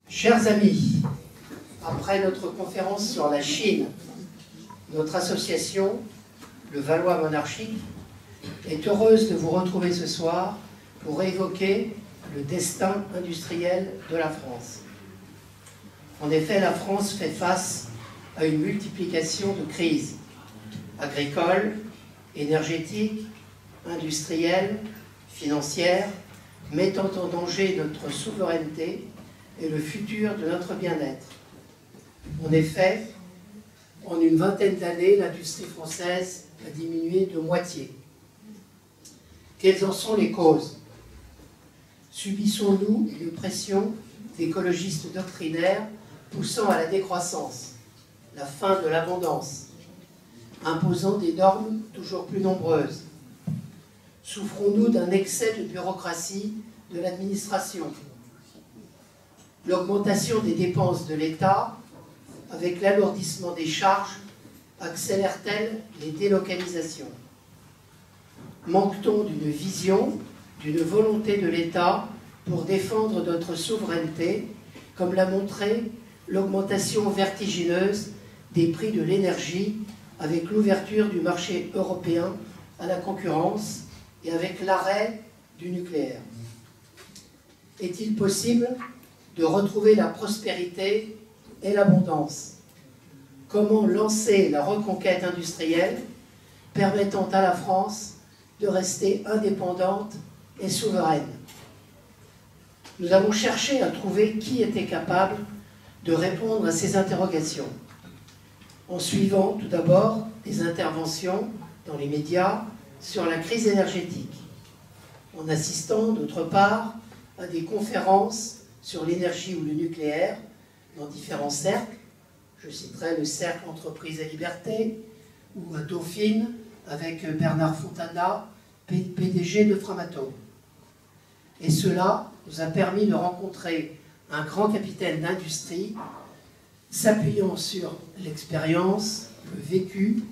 Chers amis, après notre conférence sur la Chine, notre association, le Valois Monarchique, est heureuse de vous retrouver ce soir pour évoquer le destin industriel de la France. En effet, la France fait face à une multiplication de crises agricoles, énergétiques, industrielles, financières, mettant en danger notre souveraineté et le futur de notre bien-être. En effet, en une vingtaine d'années, l'industrie française a diminué de moitié. Quelles en sont les causes? Subissons-nous une pression d'écologistes doctrinaires poussant à la décroissance, la fin de l'abondance, imposant des normes toujours plus nombreuses? Souffrons-nous d'un excès de bureaucratie de l'administration? L'augmentation des dépenses de l'État, avec l'alourdissement des charges, accélère-t-elle les délocalisations? Manque-t-on d'une vision, d'une volonté de l'État pour défendre notre souveraineté, comme l'a montré l'augmentation vertigineuse des prix de l'énergie avec l'ouverture du marché européen à la concurrence et avec l'arrêt du nucléaire? Est-il possible de retrouver la prospérité et l'abondance? Comment lancer la reconquête industrielle permettant à la France de rester indépendante et souveraine? Nous avons cherché à trouver qui était capable de répondre à ces interrogations, en suivant tout d'abord des interventions dans les médias sur la crise énergétique, en assistant d'autre part à des conférences sur l'énergie ou le nucléaire dans différents cercles. Je citerai le cercle Entreprise et Liberté, ou à Dauphine avec Bernard Fontana, PDG de Framatome. Et cela nous a permis de rencontrer un grand capitaine d'industrie s'appuyant sur l'expérience, le vécu,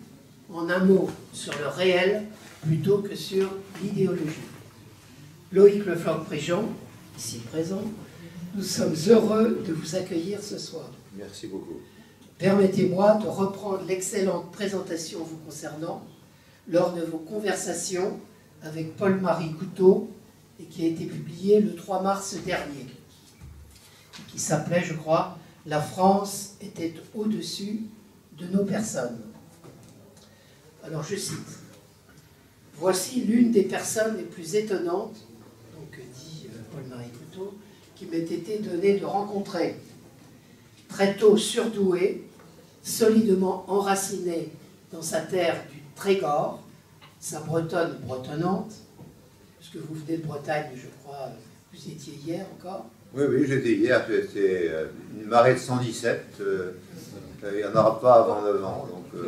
en un mot sur le réel plutôt que sur l'idéologie. Loïc Le Floch-Préjean, ici présent, nous sommes heureux de vous accueillir ce soir. Merci beaucoup. Permettez-moi de reprendre l'excellente présentation vous concernant lors de vos conversations avec Paul-Marie Couteau et qui a été publiée le 3 mars dernier, qui s'appelait, je crois, « La France était au-dessus de nos personnes ». Alors je cite: « Voici l'une des personnes les plus étonnantes, donc dit Paul-Marie Couteau, qui m'ait été donné de rencontrer. Très tôt surdoué, solidement enraciné dans sa terre du Trégor, sa Bretonne bretonnante, puisque vous venez de Bretagne, je crois, vous étiez hier encore. Oui, j'étais hier, c'était une marée de 117, il n'y en aura pas avant 9 ans, donc...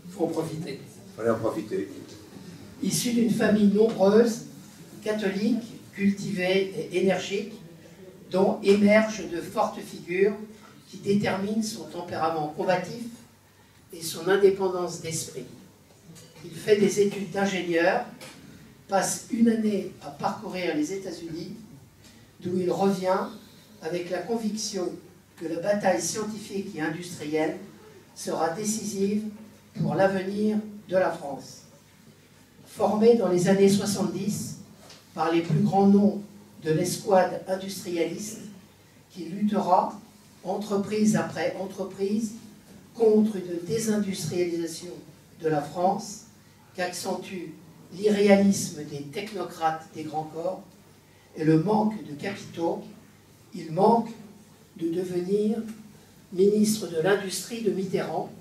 Il faut en profiter. Il fallait en profiter. Issu d'une famille nombreuse, catholique, cultivée et énergique, dont émergent de fortes figures qui déterminent son tempérament combatif et son indépendance d'esprit. Il fait des études d'ingénieur, passe une année à parcourir les États-Unis, d'où il revient avec la conviction que la bataille scientifique et industrielle sera décisive pour l'avenir de la France. Formé dans les années 70 par les plus grands noms de l'escouade industrialiste qui luttera, entreprise après entreprise, contre une désindustrialisation de la France qu'accentue l'irréalisme des technocrates des grands corps et le manque de capitaux, il manque de devenir ministre de l'Industrie de Mitterrand,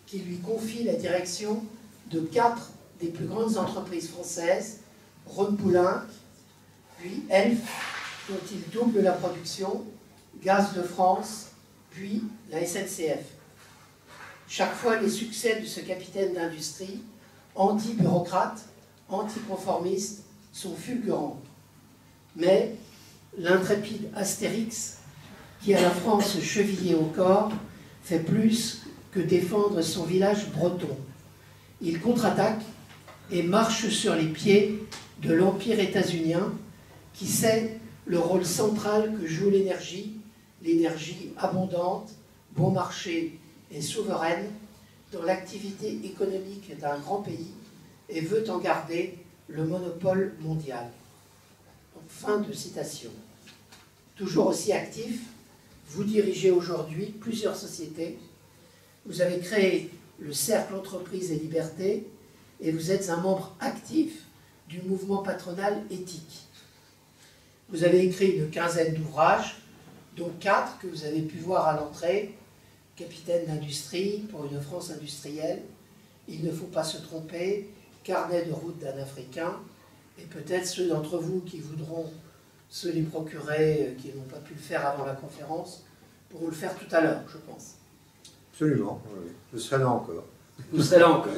qui lui confie la direction de 4 des plus grandes entreprises françaises, Rhône Poulenc, puis Elf, dont il double la production, Gaz de France, puis la SNCF. Chaque fois, les succès de ce capitaine d'industrie, anti-bureaucrate, anticonformiste, sont fulgurants. Mais l'intrépide Astérix, qui a la France chevillée au corps, fait plus que défendre son village breton. Il contre-attaque et marche sur les pieds de l'empire états-unien, qui sait le rôle central que joue l'énergie, l'énergie abondante, bon marché et souveraine dans l'activité économique d'un grand pays et veut en garder le monopole mondial. » Donc, fin de citation. Toujours aussi actif, vous dirigez aujourd'hui plusieurs sociétés. Vous avez créé le Cercle Entreprise et Liberté et vous êtes un membre actif du mouvement patronal éthique. Vous avez écrit une quinzaine d'ouvrages, dont 4 que vous avez pu voir à l'entrée: Capitaine d'industrie pour une France industrielle, Il ne faut pas se tromper, Carnet de route d'un Africain, et peut-être ceux d'entre vous qui voudront se les procurer, qui n'ont pas pu le faire avant la conférence, pourront le faire tout à l'heure, je pense. Absolument, oui. Je serai là encore. Vous serez là encore.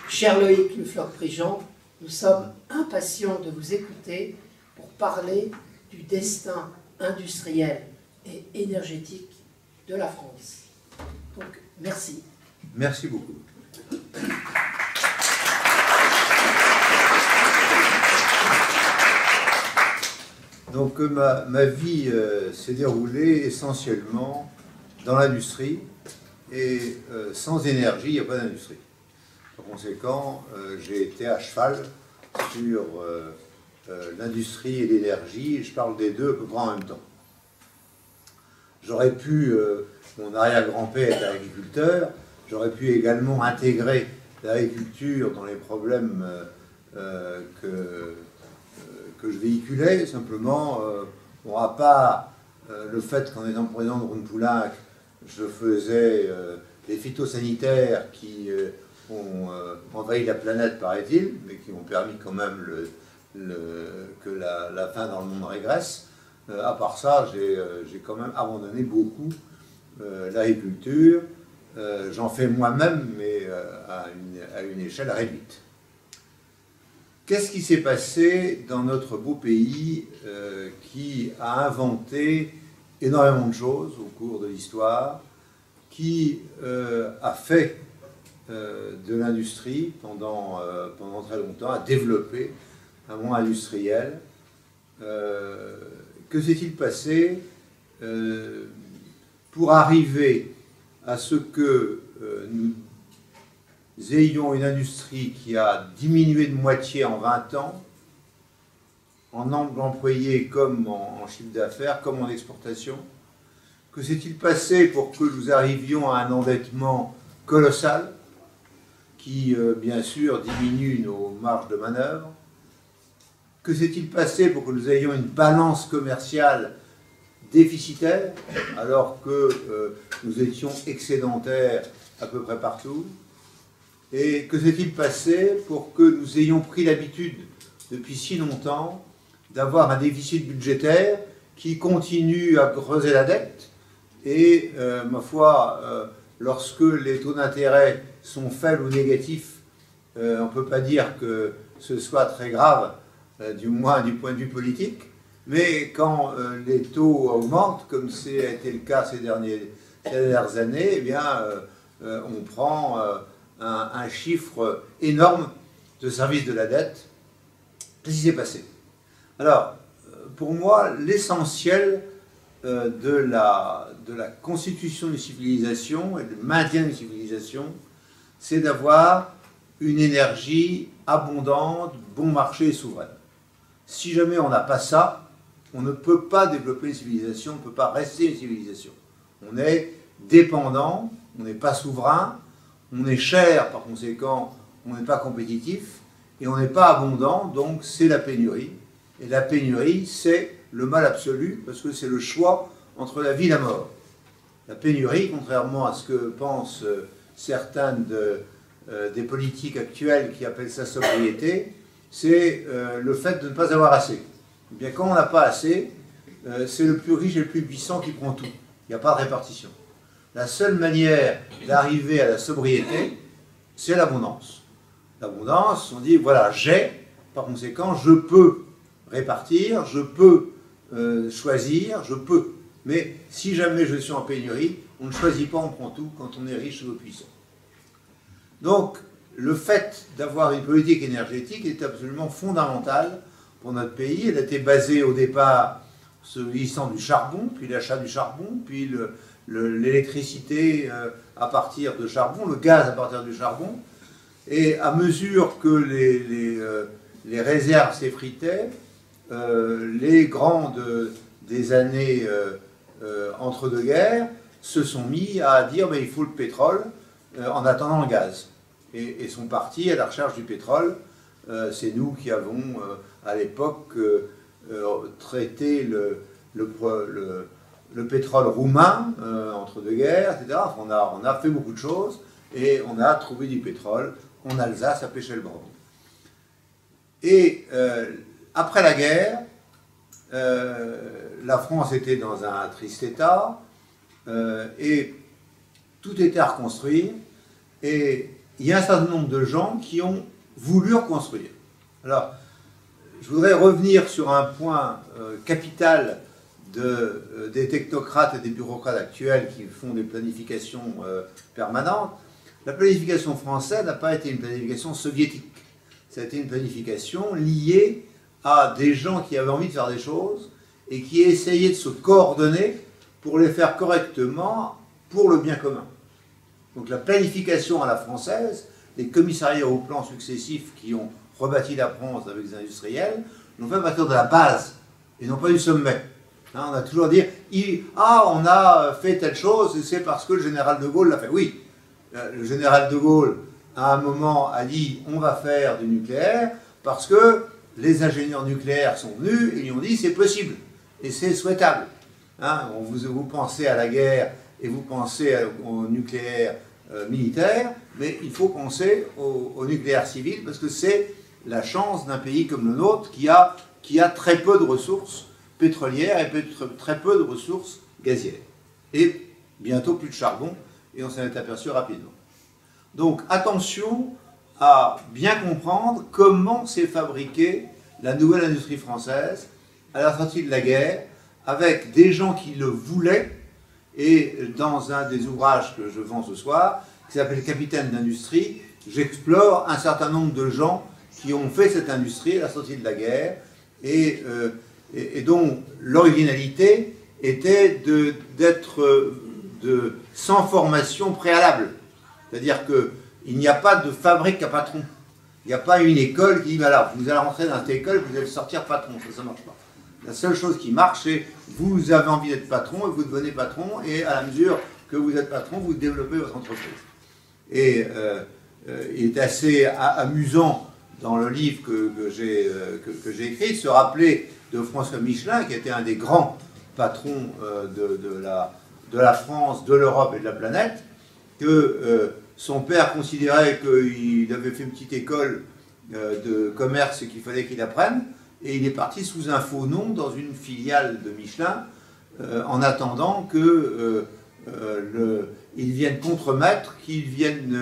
Cher Loïc Le Floch-Prigent, nous sommes impatients de vous écouter pour parler du destin industriel et énergétique de la France. Donc, merci. Merci beaucoup. Donc ma vie s'est déroulée essentiellement dans l'industrie, et sans énergie, il n'y a pas d'industrie. Par conséquent, j'ai été à cheval sur l'industrie et l'énergie, et je parle des deux à peu près en même temps. J'aurais pu, mon arrière-grand-père est agriculteur, j'aurais pu également intégrer l'agriculture dans les problèmes que je véhiculais. Simplement, on n'aura pas le fait qu'en étant président de Rhône-Poulenc, je faisais les phytosanitaires qui ont envahi la planète, paraît-il, mais qui ont permis quand même que la faim dans le monde régresse. À part ça, j'ai quand même abandonné beaucoup l'agriculture. J'en fais moi-même, mais à une échelle réduite. Qu'est-ce qui s'est passé dans notre beau pays qui a inventé énormément de choses au cours de l'histoire, qui a fait de l'industrie pendant très longtemps, a développé un monde industriel? Que s'est-il passé pour arriver à ce que nous ayons une industrie qui a diminué de moitié en 20 ans, en nombre d'employés comme en chiffre d'affaires, comme en exportation? Que s'est-il passé pour que nous arrivions à un endettement colossal qui, bien sûr, diminue nos marges de manœuvre? Que s'est-il passé pour que nous ayons une balance commerciale déficitaire, alors que nous étions excédentaires à peu près partout? Et que s'est-il passé pour que nous ayons pris l'habitude, depuis si longtemps, d'avoir un déficit budgétaire qui continue à creuser la dette? Et, ma foi, lorsque les taux d'intérêt sont faibles ou négatifs, on ne peut pas dire que ce soit très grave, du moins du point de vue politique, mais quand les taux augmentent, comme ça a été le cas ces dernières années, eh bien, on prend un chiffre énorme de service de la dette. Qu'est-ce qui s'est passé? Alors, pour moi, l'essentiel de la constitution d'une civilisation et du maintien d'une civilisation, c'est d'avoir une énergie abondante, bon marché et souveraine. Si jamais on n'a pas ça, on ne peut pas développer une civilisation, on ne peut pas rester une civilisation. On est dépendant, on n'est pas souverain, on est cher, par conséquent, on n'est pas compétitif, et on n'est pas abondant, donc c'est la pénurie. Et la pénurie, c'est le mal absolu, parce que c'est le choix entre la vie et la mort. La pénurie, contrairement à ce que pensent certains des politiques actuels qui appellent ça sobriété, c'est le fait de ne pas avoir assez. Eh bien, quand on n'a pas assez, c'est le plus riche et le plus puissant qui prend tout. Il n'y a pas de répartition. La seule manière d'arriver à la sobriété, c'est l'abondance. L'abondance, on dit, voilà, j'ai, par conséquent, je peux répartir, je peux choisir, je peux. Mais si jamais je suis en pénurie, on ne choisit pas, on prend tout quand on est riche ou puissant. Donc, le fait d'avoir une politique énergétique est absolument fondamental pour notre pays. Elle a été basée au départ s'agissant du charbon, puis l'achat du charbon, puis l'électricité à partir de charbon, le gaz à partir du charbon. Et à mesure que les réserves s'effritaient, les grands des années entre-deux-guerres se sont mis à dire il faut le pétrole en attendant le gaz. Et sont partis à la recherche du pétrole. C'est nous qui avons, à l'époque, traité le pétrole roumain entre deux guerres, etc. On a fait beaucoup de choses et on a trouvé du pétrole en Alsace à Pechelbronn. Et après la guerre, la France était dans un triste état et tout était à reconstruire. Et il y a un certain nombre de gens qui ont voulu reconstruire. Alors, je voudrais revenir sur un point capital des technocrates et des bureaucrates actuels qui font des planifications permanentes. La planification française n'a pas été une planification soviétique. Ça a été une planification liée à des gens qui avaient envie de faire des choses et qui essayaient de se coordonner pour les faire correctement pour le bien commun. Donc la planification à la française, les commissariats au plan successifs qui ont rebâti la France avec les industriels, l'ont fait à partir de la base et non pas du sommet. Hein, on a toujours dit on a fait telle chose et c'est parce que le général de Gaulle l'a fait. Oui, le général de Gaulle, à un moment, a dit on va faire du nucléaire parce que les ingénieurs nucléaires sont venus et ils ont dit c'est possible et c'est souhaitable. Hein, vous pensez à la guerre et vous pensez au nucléaire militaire, mais il faut penser au nucléaire civil parce que c'est la chance d'un pays comme le nôtre qui a très peu de ressources pétrolières et très peu de ressources gazières. Et bientôt plus de charbon, et on s'en est aperçu rapidement. Donc attention à bien comprendre comment s'est fabriquée la nouvelle industrie française à la sortie de la guerre, avec des gens qui le voulaient, et dans un des ouvrages que je vends ce soir, qui s'appelle Capitaine d'industrie, j'explore un certain nombre de gens qui ont fait cette industrie à la sortie de la guerre, et dont l'originalité était d'être sans formation préalable. C'est-à-dire qu'il n'y a pas de fabrique à patron. Il n'y a pas une école qui dit, voilà, vous allez rentrer dans cette école, vous allez sortir patron. Ça ne marche pas. La seule chose qui marche, c'est vous avez envie d'être patron et vous devenez patron, et à la mesure que vous êtes patron, vous développez votre entreprise. Et il est assez amusant dans le livre que j'ai écrit, de se rappeler de François Michelin, qui était un des grands patrons de la France, de l'Europe et de la planète, que son père considérait qu'il avait fait une petite école de commerce qu'il fallait qu'il apprenne, et il est parti sous un faux nom dans une filiale de Michelin, en attendant que ils viennent contremaître, qu'ils viennent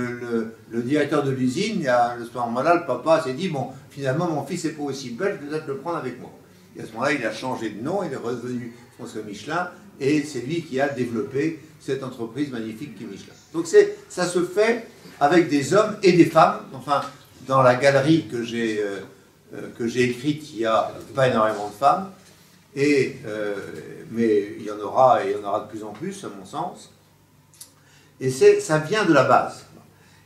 le directeur de l'usine, et à ce moment-là, le papa s'est dit, bon, finalement, mon fils n'est pas aussi belle, je vais peut-être le prendre avec moi. Et à ce moment-là, il a changé de nom, il est redevenu François Michelin, et c'est lui qui a développé cette entreprise magnifique qui est Michelin. Donc ça se fait avec des hommes et des femmes. Enfin, dans la galerie que j'ai écrite, il n'y a pas énormément de femmes, mais il y en aura, et il y en aura de plus en plus, à mon sens. Et ça vient de la base.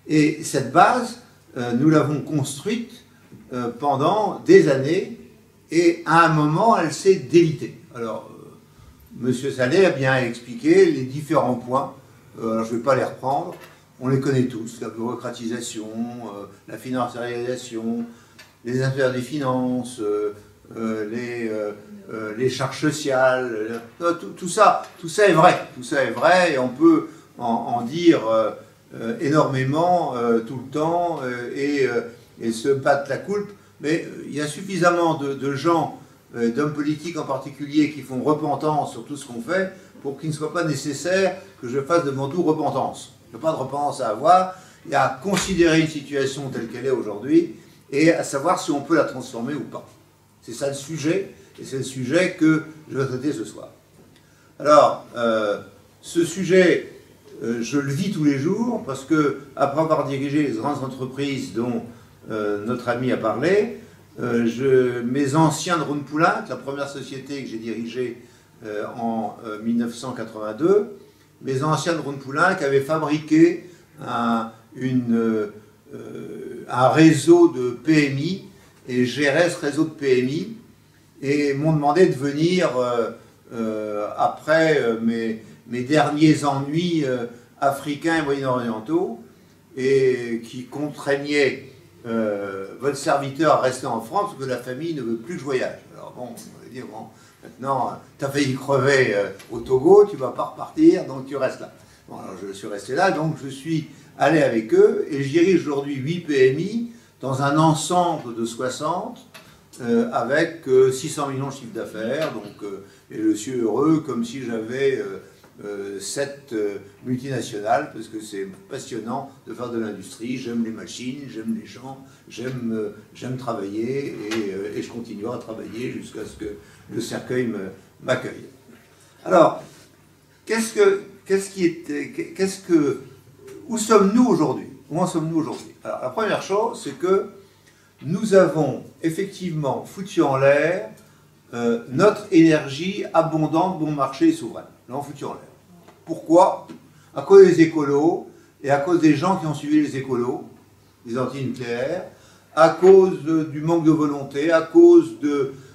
Et cette base, nous l'avons construite pendant des années, et à un moment, elle s'est délitée. Alors, M. Sallet a bien expliqué les différents points. Alors, je ne vais pas les reprendre. On les connaît tous. La bureaucratisation, la financiarisation, les affaires des finances, les charges sociales. Tout ça est vrai. Tout ça est vrai et on peut en dire énormément tout le temps et se battre la coulpe. Mais il y a suffisamment de gens, d'hommes politiques en particulier, qui font repentance sur tout ce qu'on fait pour qu'il ne soit pas nécessaire que je fasse devant tout repentance. Il n'y a pas de repentance à avoir. Il y a à considérer une situation telle qu'elle est aujourd'hui et à savoir si on peut la transformer ou pas. C'est ça le sujet, et c'est le sujet que je vais traiter ce soir. Alors, ce sujet, je le vis tous les jours, parce que, après avoir dirigé les grandes entreprises dont notre ami a parlé, mes anciens de Rhône-Poulenc, la première société que j'ai dirigée en 1982, mes anciens de Rhône-Poulenc avaient fabriqué un réseau de PMI et géraient ce réseau de PMI et m'ont demandé de venir après mes derniers ennuis africains et moyen-orientaux et qui contraignaient votre serviteur à rester en France parce que la famille ne veut plus que je voyage. Alors bon, on va dire, bon, maintenant, tu as failli crever au Togo, tu ne vas pas repartir, donc tu restes là. Bon, alors je suis resté là, donc je suis allé avec eux et je dirige aujourd'hui 8 PMI dans un ensemble de 60 avec 600 millions de chiffre d'affaires, donc et je suis heureux comme si j'avais 7 multinationales, parce que c'est passionnant de faire de l'industrie, j'aime les machines, j'aime les gens, j'aime travailler et je continuerai à travailler jusqu'à ce que le cercueil m'accueille. Alors, où sommes-nous aujourd'hui? Où en sommes-nous aujourd'hui? Alors, la première chose, c'est que nous avons effectivement foutu en l'air notre énergie abondante, bon marché et souveraine. Nous l'avons foutu en l'air. Pourquoi? À cause des écolos et à cause des gens qui ont suivi les écolos, les anti-nucléaires, à cause du manque de volonté, à cause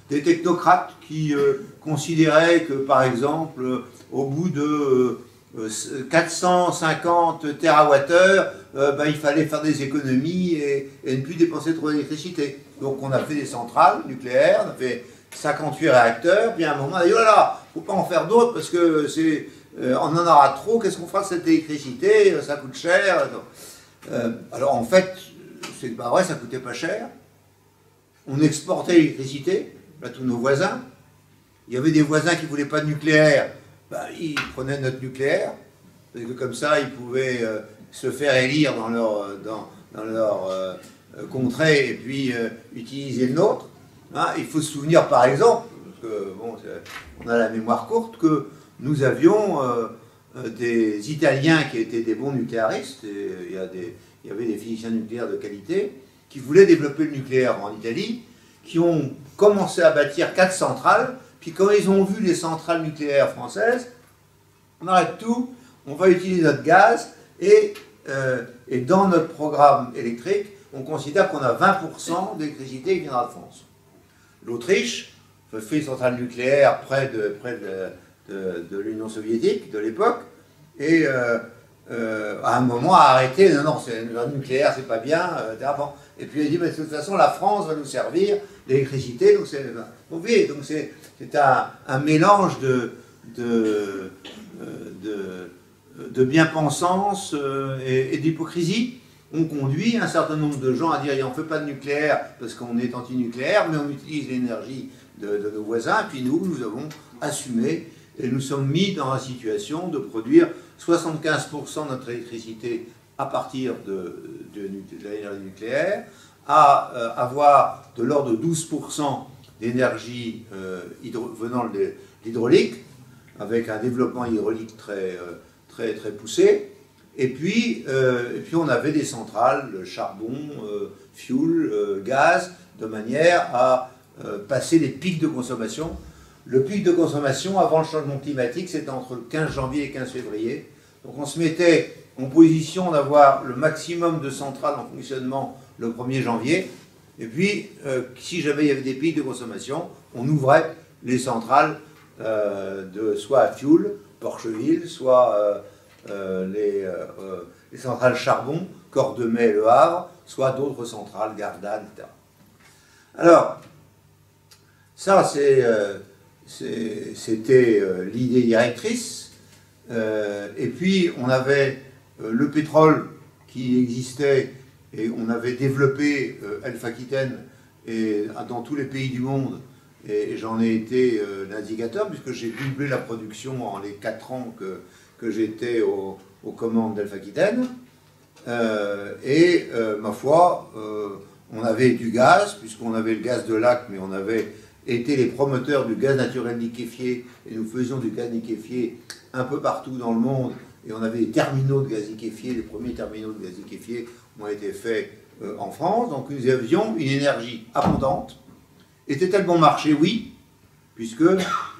des technocrates qui considéraient que, par exemple, au bout de 450 TWh, il fallait faire des économies et ne plus dépenser trop d'électricité. Donc on a fait des centrales nucléaires, on a fait 58 réacteurs, puis à un moment on a dit, oh là là, il ne faut pas en faire d'autres parce que on en aura trop, qu'est-ce qu'on fera de cette électricité, ça coûte cher. Alors en fait, c'est pas vrai, ça coûtait pas cher. On exportait l'électricité à tous nos voisins. Il y avait des voisins qui ne voulaient pas de nucléaire, ils prenaient notre nucléaire, parce que comme ça, ils pouvaient se faire élire dans leur contrée et puis utiliser le nôtre. Il faut se souvenir, par exemple, parce que bon, on a la mémoire courte, que nous avions des Italiens qui étaient des bons nucléaristes, et il y avait des physiciens nucléaires de qualité, qui voulaient développer le nucléaire en Italie, qui ont commencé à bâtir 4 centrales, puis quand ils ont vu les centrales nucléaires françaises, on arrête tout, on va utiliser notre gaz, et dans notre programme électrique, on considère qu'on a 20% d'électricité qui viendra de France. L'Autriche fait une centrale nucléaire près de l'Union soviétique de l'époque, et à un moment a arrêté, non, le nucléaire c'est pas bien, et puis il a dit, mais de toute façon la France va nous servir d'électricité, donc vous voyez, donc c'est un mélange de bien-pensance et d'hypocrisie. On conduit un certain nombre de gens à dire on ne fait pas de nucléaire parce qu'on est anti-nucléaire, mais on utilise l'énergie de nos voisins, puis nous avons assumé et nous sommes mis dans la situation de produire 75% de notre électricité à partir de l'énergie nucléaire, à avoir de l'ordre de 12% d'énergie venant de l'hydraulique, avec un développement hydraulique très poussé. Et puis on avait des centrales, charbon, fuel, gaz, de manière à passer les pics de consommation. Le pic de consommation avant le changement climatique, c'était entre le 15 janvier et le 15 février. Donc on se mettait en position d'avoir le maximum de centrales en fonctionnement le 1er janvier. Et puis, si jamais il y avait des pics de consommation, on ouvrait les centrales soit à fuel, Porcheville, soit les centrales charbon, Cordemais, Le Havre, soit d'autres centrales, Gardanne, etc. Alors, ça c'était l'idée directrice. Et puis on avait le pétrole qui existait et on avait développé Elf-Aquitaine dans tous les pays du monde. Et j'en ai été l'indicateur puisque j'ai doublé la production en les 4 ans que j'étais aux commandes d'Elf-Aquitaine. Ma foi, on avait du gaz, puisqu'on avait le gaz de lac, mais on avait été les promoteurs du gaz naturel liquéfié, et nous faisions du gaz liquéfié un peu partout dans le monde, et on avait des terminaux de gaz liquéfié, les premiers terminaux de gaz liquéfié ont été faits en France, donc nous avions une énergie abondante. Était-elle bon marché? Oui, puisque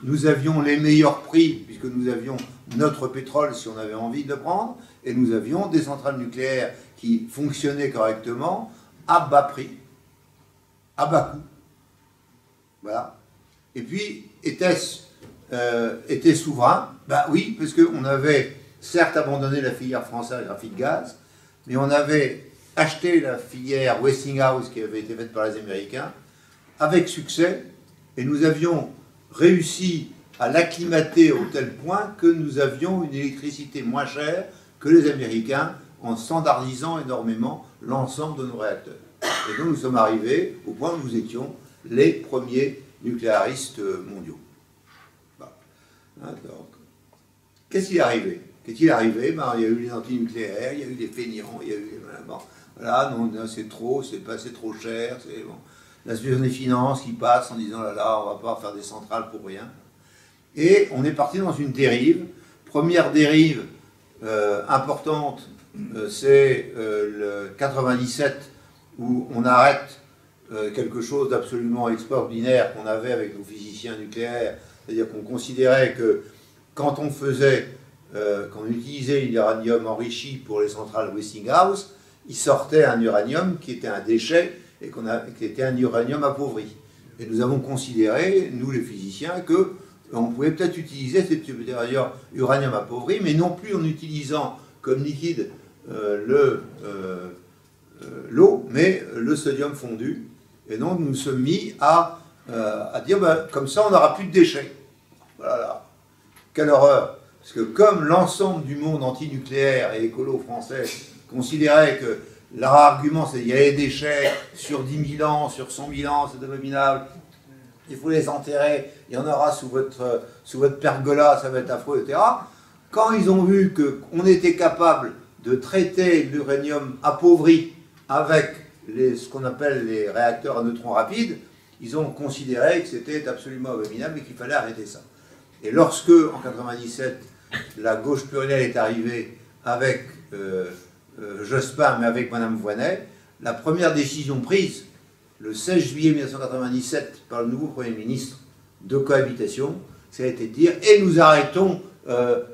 nous avions les meilleurs prix, puisque nous avions notre pétrole si on avait envie de le prendre, et nous avions des centrales nucléaires qui fonctionnaient correctement à bas prix, à bas coût. Voilà. Et puis, était souverain? Ben oui, parce qu'on avait certes abandonné la filière française graphite-gaz, mais on avait acheté la filière Westinghouse qui avait été faite par les Américains, avec succès, et nous avions réussi à l'acclimater au tel point que nous avions une électricité moins chère que les Américains en standardisant énormément l'ensemble de nos réacteurs. Et donc nous sommes arrivés au point où nous étions les premiers nucléaristes mondiaux. Voilà. Qu'est-ce qui est arrivé? Qu'est-il arrivé? Ben, il y a eu les antinucléaires, il y a eu les feignants, il y a eu... Bon, voilà, non, c'est trop, c'est trop cher, c'est bon. La situation des finances qui passe en disant là là, on va pas faire des centrales pour rien. Et on est parti dans une dérive. Première dérive importante, c'est le 97 où on arrête quelque chose d'absolument extraordinaire qu'on avait avec nos physiciens nucléaires, c'est-à-dire qu'on considérait que quand on utilisait l'uranium enrichi pour les centrales Westinghouse, il sortait un uranium qui était un déchet et qui était un uranium appauvri. Et nous avons considéré, nous les physiciens, qu'on pouvait peut-être utiliser cet uranium appauvri, mais non plus en utilisant comme liquide l'eau, mais le sodium fondu. Et donc nous sommes mis à dire, ben, comme ça on n'aura plus de déchets. Voilà. Quelle horreur! Parce que comme l'ensemble du monde antinucléaire et écolo français considérait que leur argument, c'est qu'il y a des déchets sur 10 000 ans, sur 100 000 ans, c'est abominable, il faut les enterrer, il y en aura sous votre pergola, ça va être affreux, etc. Quand ils ont vu qu'on était capable de traiter l'uranium appauvri avec ce qu'on appelle les réacteurs à neutrons rapides, ils ont considéré que c'était absolument abominable et qu'il fallait arrêter ça. Et lorsque, en 97, la gauche plurielle est arrivée avec Jospin, mais avec Madame Voynet, la première décision prise le 16 juillet 1997 par le nouveau Premier ministre de cohabitation, ça a été de dire « et nous arrêtons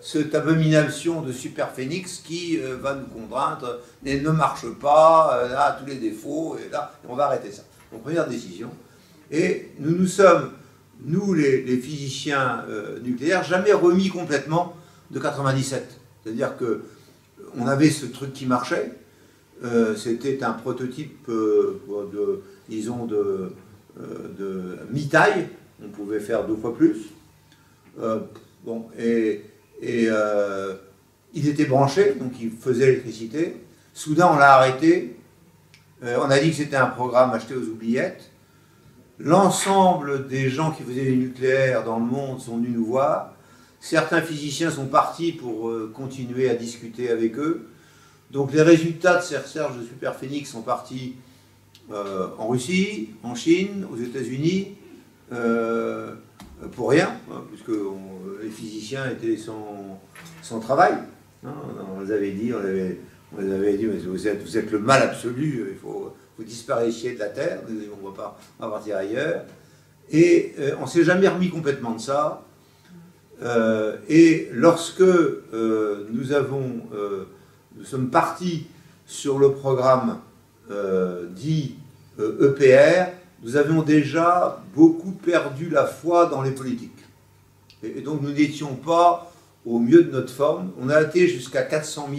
cette abomination de superphénix qui va nous contraindre, et ne marche pas, a tous les défauts, et là, on va arrêter ça ». Donc première décision. Et nous sommes, nous les physiciens nucléaires, jamais remis complètement de 97. C'est-à-dire qu'on avait ce truc qui marchait, c'était un prototype disons de mi-taille, on pouvait faire 2 fois plus. Bon, il était branché, donc il faisait l'électricité. Soudain, on l'a arrêté. On a dit que c'était un programme acheté aux oubliettes. L'ensemble des gens qui faisaient du nucléaire dans le monde sont venus nous voir. Certains physiciens sont partis pour continuer à discuter avec eux. Donc les résultats de ces recherches de superphénix sont partis en Russie, en Chine, aux États-Unis, pour rien, hein, puisque les physiciens étaient sans travail. Hein, on les avait dit, mais vous êtes le mal absolu, il faut vous disparaissiez de la Terre, on ne va pas partir ailleurs. Et on ne s'est jamais remis complètement de ça. Et lorsque nous sommes partis sur le programme dit EPR, nous avions déjà beaucoup perdu la foi dans les politiques. Et donc nous n'étions pas au mieux de notre forme. On a été jusqu'à 400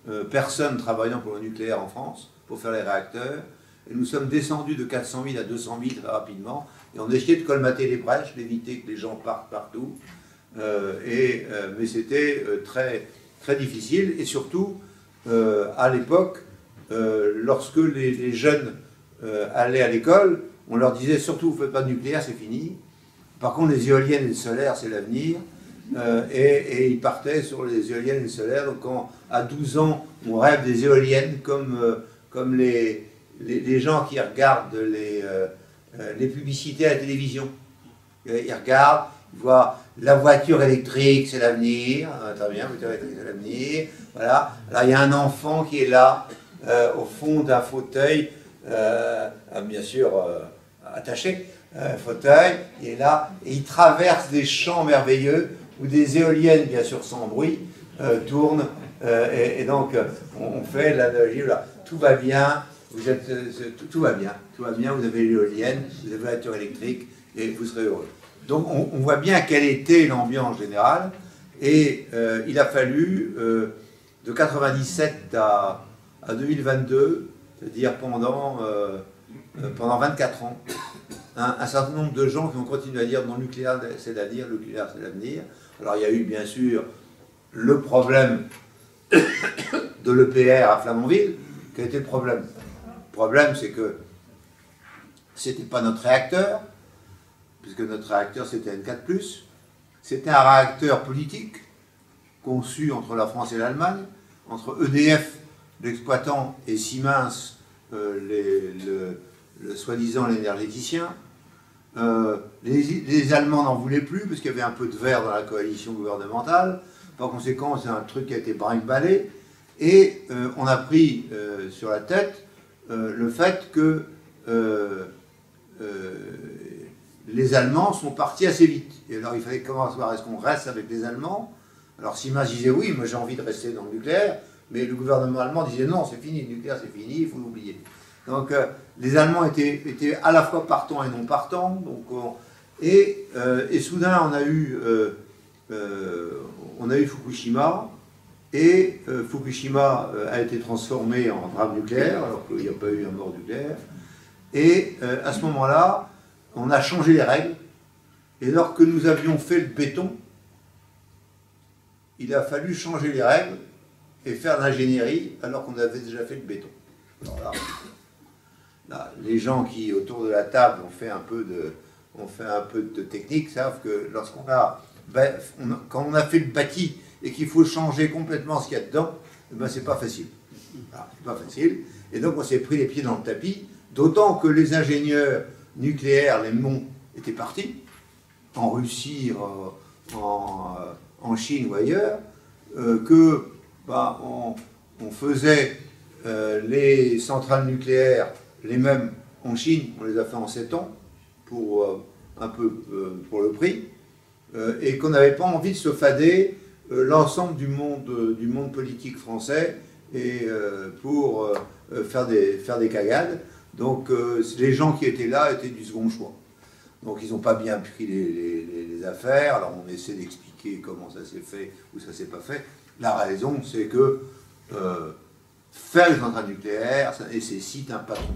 000 personnes travaillant pour le nucléaire en France, pour faire les réacteurs. Et nous sommes descendus de 400 000 à 200 000 très rapidement. Et on a essayé de colmater les brèches, d'éviter que les gens partent partout. Mais c'était très, très difficile. Et surtout, à l'époque, lorsque les jeunes allaient à l'école, on leur disait surtout, vous ne faites pas de nucléaire, c'est fini. Par contre, les éoliennes et le solaire, c'est l'avenir. Et ils partaient sur les éoliennes et le solaire. Donc, à 12 ans, on rêve des éoliennes comme les gens qui regardent les publicités à la télévision. Ils regardent, ils voient la voiture électrique, c'est l'avenir. Très bien, la voiture électrique, c'est l'avenir. Voilà. Là, il y a un enfant qui est là. au fond d'un fauteuil, bien sûr attaché, fauteuil, il est là, et il traverse des champs merveilleux où des éoliennes, bien sûr sans bruit, tournent, et donc on fait l'analogie, là, tout va bien, tout va bien, vous avez l'éolienne, vous avez la voiture électrique, et vous serez heureux. Donc on voit bien quelle était l'ambiance générale, et il a fallu, de 97 à 2022, c'est-à-dire pendant 24 ans, un certain nombre de gens qui ont continué à dire non, le nucléaire c'est l'avenir, le nucléaire c'est l'avenir. Alors il y a eu bien sûr le problème de l'EPR à Flamanville. Quel était le problème? Le problème c'est que c'était pas notre réacteur, puisque notre réacteur c'était N4+, c'était un réacteur politique conçu entre la France et l'Allemagne, entre EDF, l'exploitant, et Siemens, le soi-disant l'énergéticien. Les Allemands n'en voulaient plus parce qu'il y avait un peu de verre dans la coalition gouvernementale. Par conséquent, c'est un truc qui a été brinque-ballé. Et on a pris sur la tête le fait que les Allemands sont partis assez vite. Et alors il fallait comment savoir, est-ce qu'on reste avec les Allemands? Alors Siemens disait oui, moi j'ai envie de rester dans le nucléaire, mais le gouvernement allemand disait non, c'est fini, le nucléaire c'est fini, il faut l'oublier. Donc les Allemands étaient à la fois partants et non partants. Donc, et soudain on a eu Fukushima, et Fukushima a été transformé en drame nucléaire, alors qu'il n'y a pas eu un mort nucléaire. Et à ce moment-là, on a changé les règles, et alors que nous avions fait le béton, il a fallu changer les règles et faire l'ingénierie alors qu'on avait déjà fait le béton. Alors là, les gens qui, autour de la table, ont fait un peu de technique, savent que lorsqu'on a, quand on a fait le bâti et qu'il faut changer complètement ce qu'il y a dedans, ben c'est pas facile. C'est pas facile. Et donc on s'est pris les pieds dans le tapis, d'autant que les ingénieurs nucléaires, les MON, étaient partis, en Russie, en Chine ou ailleurs, que on faisait les centrales nucléaires, les mêmes en Chine, on les a fait en 7 ans, pour un peu pour le prix, et qu'on n'avait pas envie de se fader l'ensemble du monde politique français et pour faire des cagades. Donc les gens qui étaient là étaient du second choix. Donc ils n'ont pas bien pris les affaires. Alors on essaie d'expliquer comment ça s'est fait ou ça s'est pas fait. La raison, c'est que faire une centrale nucléaire, ça nécessite un patron.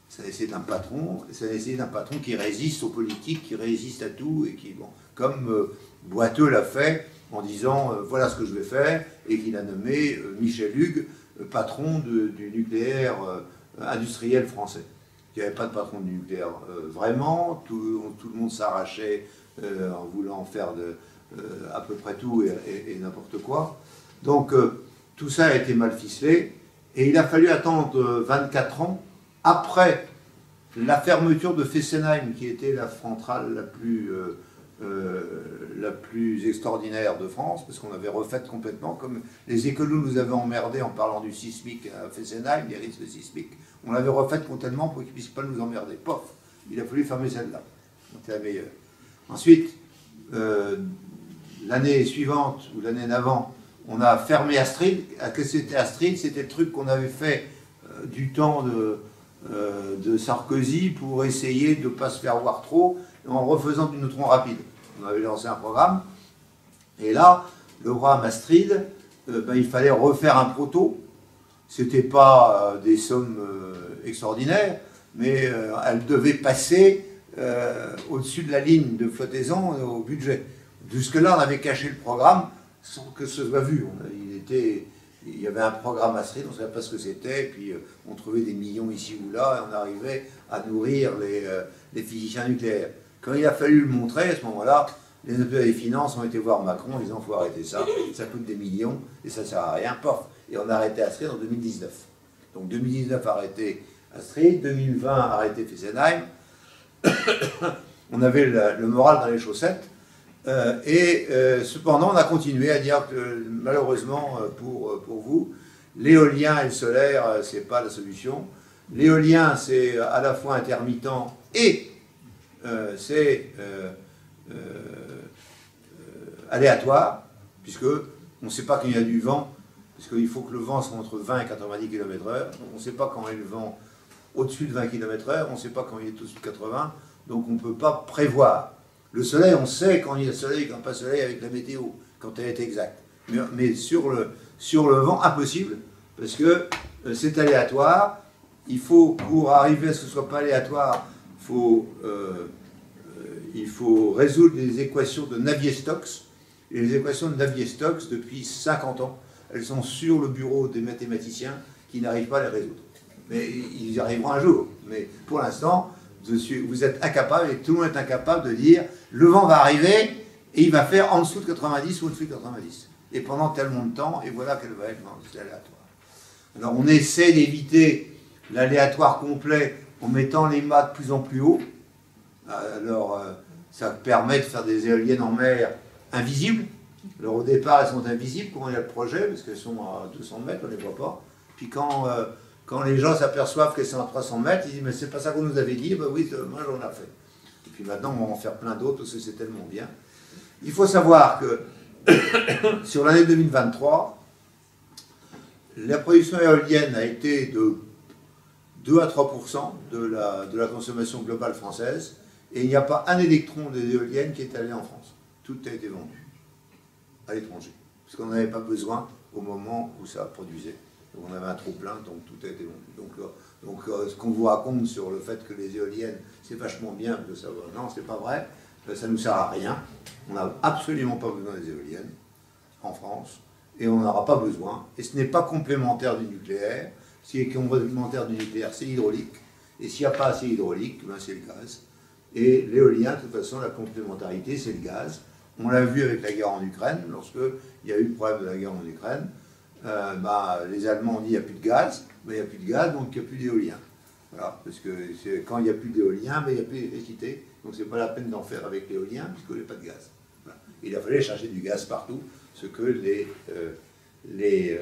Ça nécessite un patron, ça nécessite un patron qui résiste aux politiques, qui résiste à tout, et qui, bon, comme Boiteux l'a fait en disant voilà ce que je vais faire, et qu'il a nommé Michel Hugues patron du nucléaire industriel français. Il n'y avait pas de patron du nucléaire vraiment, tout le monde s'arrachait en voulant faire à peu près tout et n'importe quoi. Donc tout ça a été mal ficelé, et il a fallu attendre 24 ans après la fermeture de Fessenheim, qui était la centrale la plus extraordinaire de France, parce qu'on avait refait complètement, comme les écolos nous avaient emmerdés en parlant du sismique à Fessenheim, des risques sismiques, on l'avait refait complètement pour qu'ils ne puissent pas nous emmerder. Pof, il a fallu fermer celle-là. C'était la meilleure. Ensuite, l'année suivante, ou l'année d'avant, on a fermé Astrid. Qu'est-ce que c'était Astrid? C'était le truc qu'on avait fait du temps de Sarkozy pour essayer de ne pas se faire voir trop en refaisant du neutron rapide. On avait lancé un programme, et là, le programme Astrid, il fallait refaire un proto. C'était pas des sommes extraordinaires, mais elle devait passer au-dessus de la ligne de flottaison au budget. Jusque-là, on avait caché le programme sans que ce soit vu. Il y avait un programme Astrid, on ne savait pas ce que c'était, puis on trouvait des millions ici ou là, et on arrivait à nourrir les physiciens nucléaires. Quand il a fallu le montrer, à ce moment-là, les inspecteurs des finances ont été voir Macron en disant il faut arrêter ça, ça coûte des millions, et ça ne sert à rien, pof. Et on a arrêté Astrid en 2019. Donc 2019 arrêté Astrid, 2020 arrêté Fessenheim. On avait le moral dans les chaussettes. Cependant, on a continué à dire que malheureusement pour vous, l'éolien et le solaire, c'est pas la solution. L'éolien, c'est à la fois intermittent et c'est aléatoire, puisque on ne sait pas quand il y a du vent, parce qu'il faut que le vent soit entre 20 et 90 km/h. On ne sait pas quand il y a le vent au-dessus de 20 km/h, on ne sait pas quand il est au-dessus de 80, donc on ne peut pas prévoir. Le soleil, on sait quand il y a soleil et quand il n'y a pas soleil avec la météo, quand elle est exacte. Mais sur le vent, impossible, parce que c'est aléatoire. Il faut, pour arriver à ce que ce ne soit pas aléatoire, il faut résoudre les équations de Navier-Stokes. Et les équations de Navier-Stokes, depuis 50 ans, elles sont sur le bureau des mathématiciens qui n'arrivent pas à les résoudre. Mais ils y arriveront un jour. Mais pour l'instant, vous êtes incapable, et tout le monde est incapable de dire le vent va arriver et il va faire en dessous de 90 ou au-dessus de 90. Et pendant tellement de temps, et voilà quelle va être l'aléatoire. Alors on essaie d'éviter l'aléatoire complet en mettant les mâts de plus en plus haut. Alors ça permet de faire des éoliennes en mer invisibles. Alors au départ, elles sont invisibles quand il y a le projet, parce qu'elles sont à 200 mètres, on ne les voit pas. Puis quand les gens s'aperçoivent qu'elles sont à 300 mètres, ils disent « mais c'est pas ça qu'on nous avait dit ». Ben oui, moi j'en ai fait. Et puis maintenant, on va en faire plein d'autres, parce que c'est tellement bien. Il faut savoir que sur l'année 2023, la production éolienne a été de 2 à 3% de la consommation globale française, et il n'y a pas un électron des éoliennes qui est allé en France. Tout a été vendu à l'étranger, parce qu'on n'avait pas besoin au moment où ça produisait. Donc on avait un trop-plein, donc tout a été vendu. Donc ce qu'on vous raconte sur le fait que les éoliennes, c'est vachement bien de savoir, non, c'est pas vrai, ça ne nous sert à rien. On n'a absolument pas besoin des éoliennes en France, et on n'en aura pas besoin. Et ce n'est pas complémentaire du nucléaire. Ce qui est complémentaire du nucléaire, c'est l'hydraulique. Et s'il n'y a pas assez d'hydraulique, ben c'est le gaz. Et l'éolien, de toute façon, la complémentarité, c'est le gaz. On l'a vu avec la guerre en Ukraine, lorsqu'il y a eu le problème de la guerre en Ukraine, les Allemands ont dit qu'il n'y a plus de gaz, il n'y a plus de gaz, donc il n'y a plus d'éolien. Voilà, parce que quand il n'y a plus d'éolien, il n'y a plus d'électricité, donc c'est pas la peine d'en faire avec l'éolien, puisqu'il n'y a pas de gaz. Voilà. Il a fallu chercher du gaz partout, ce que les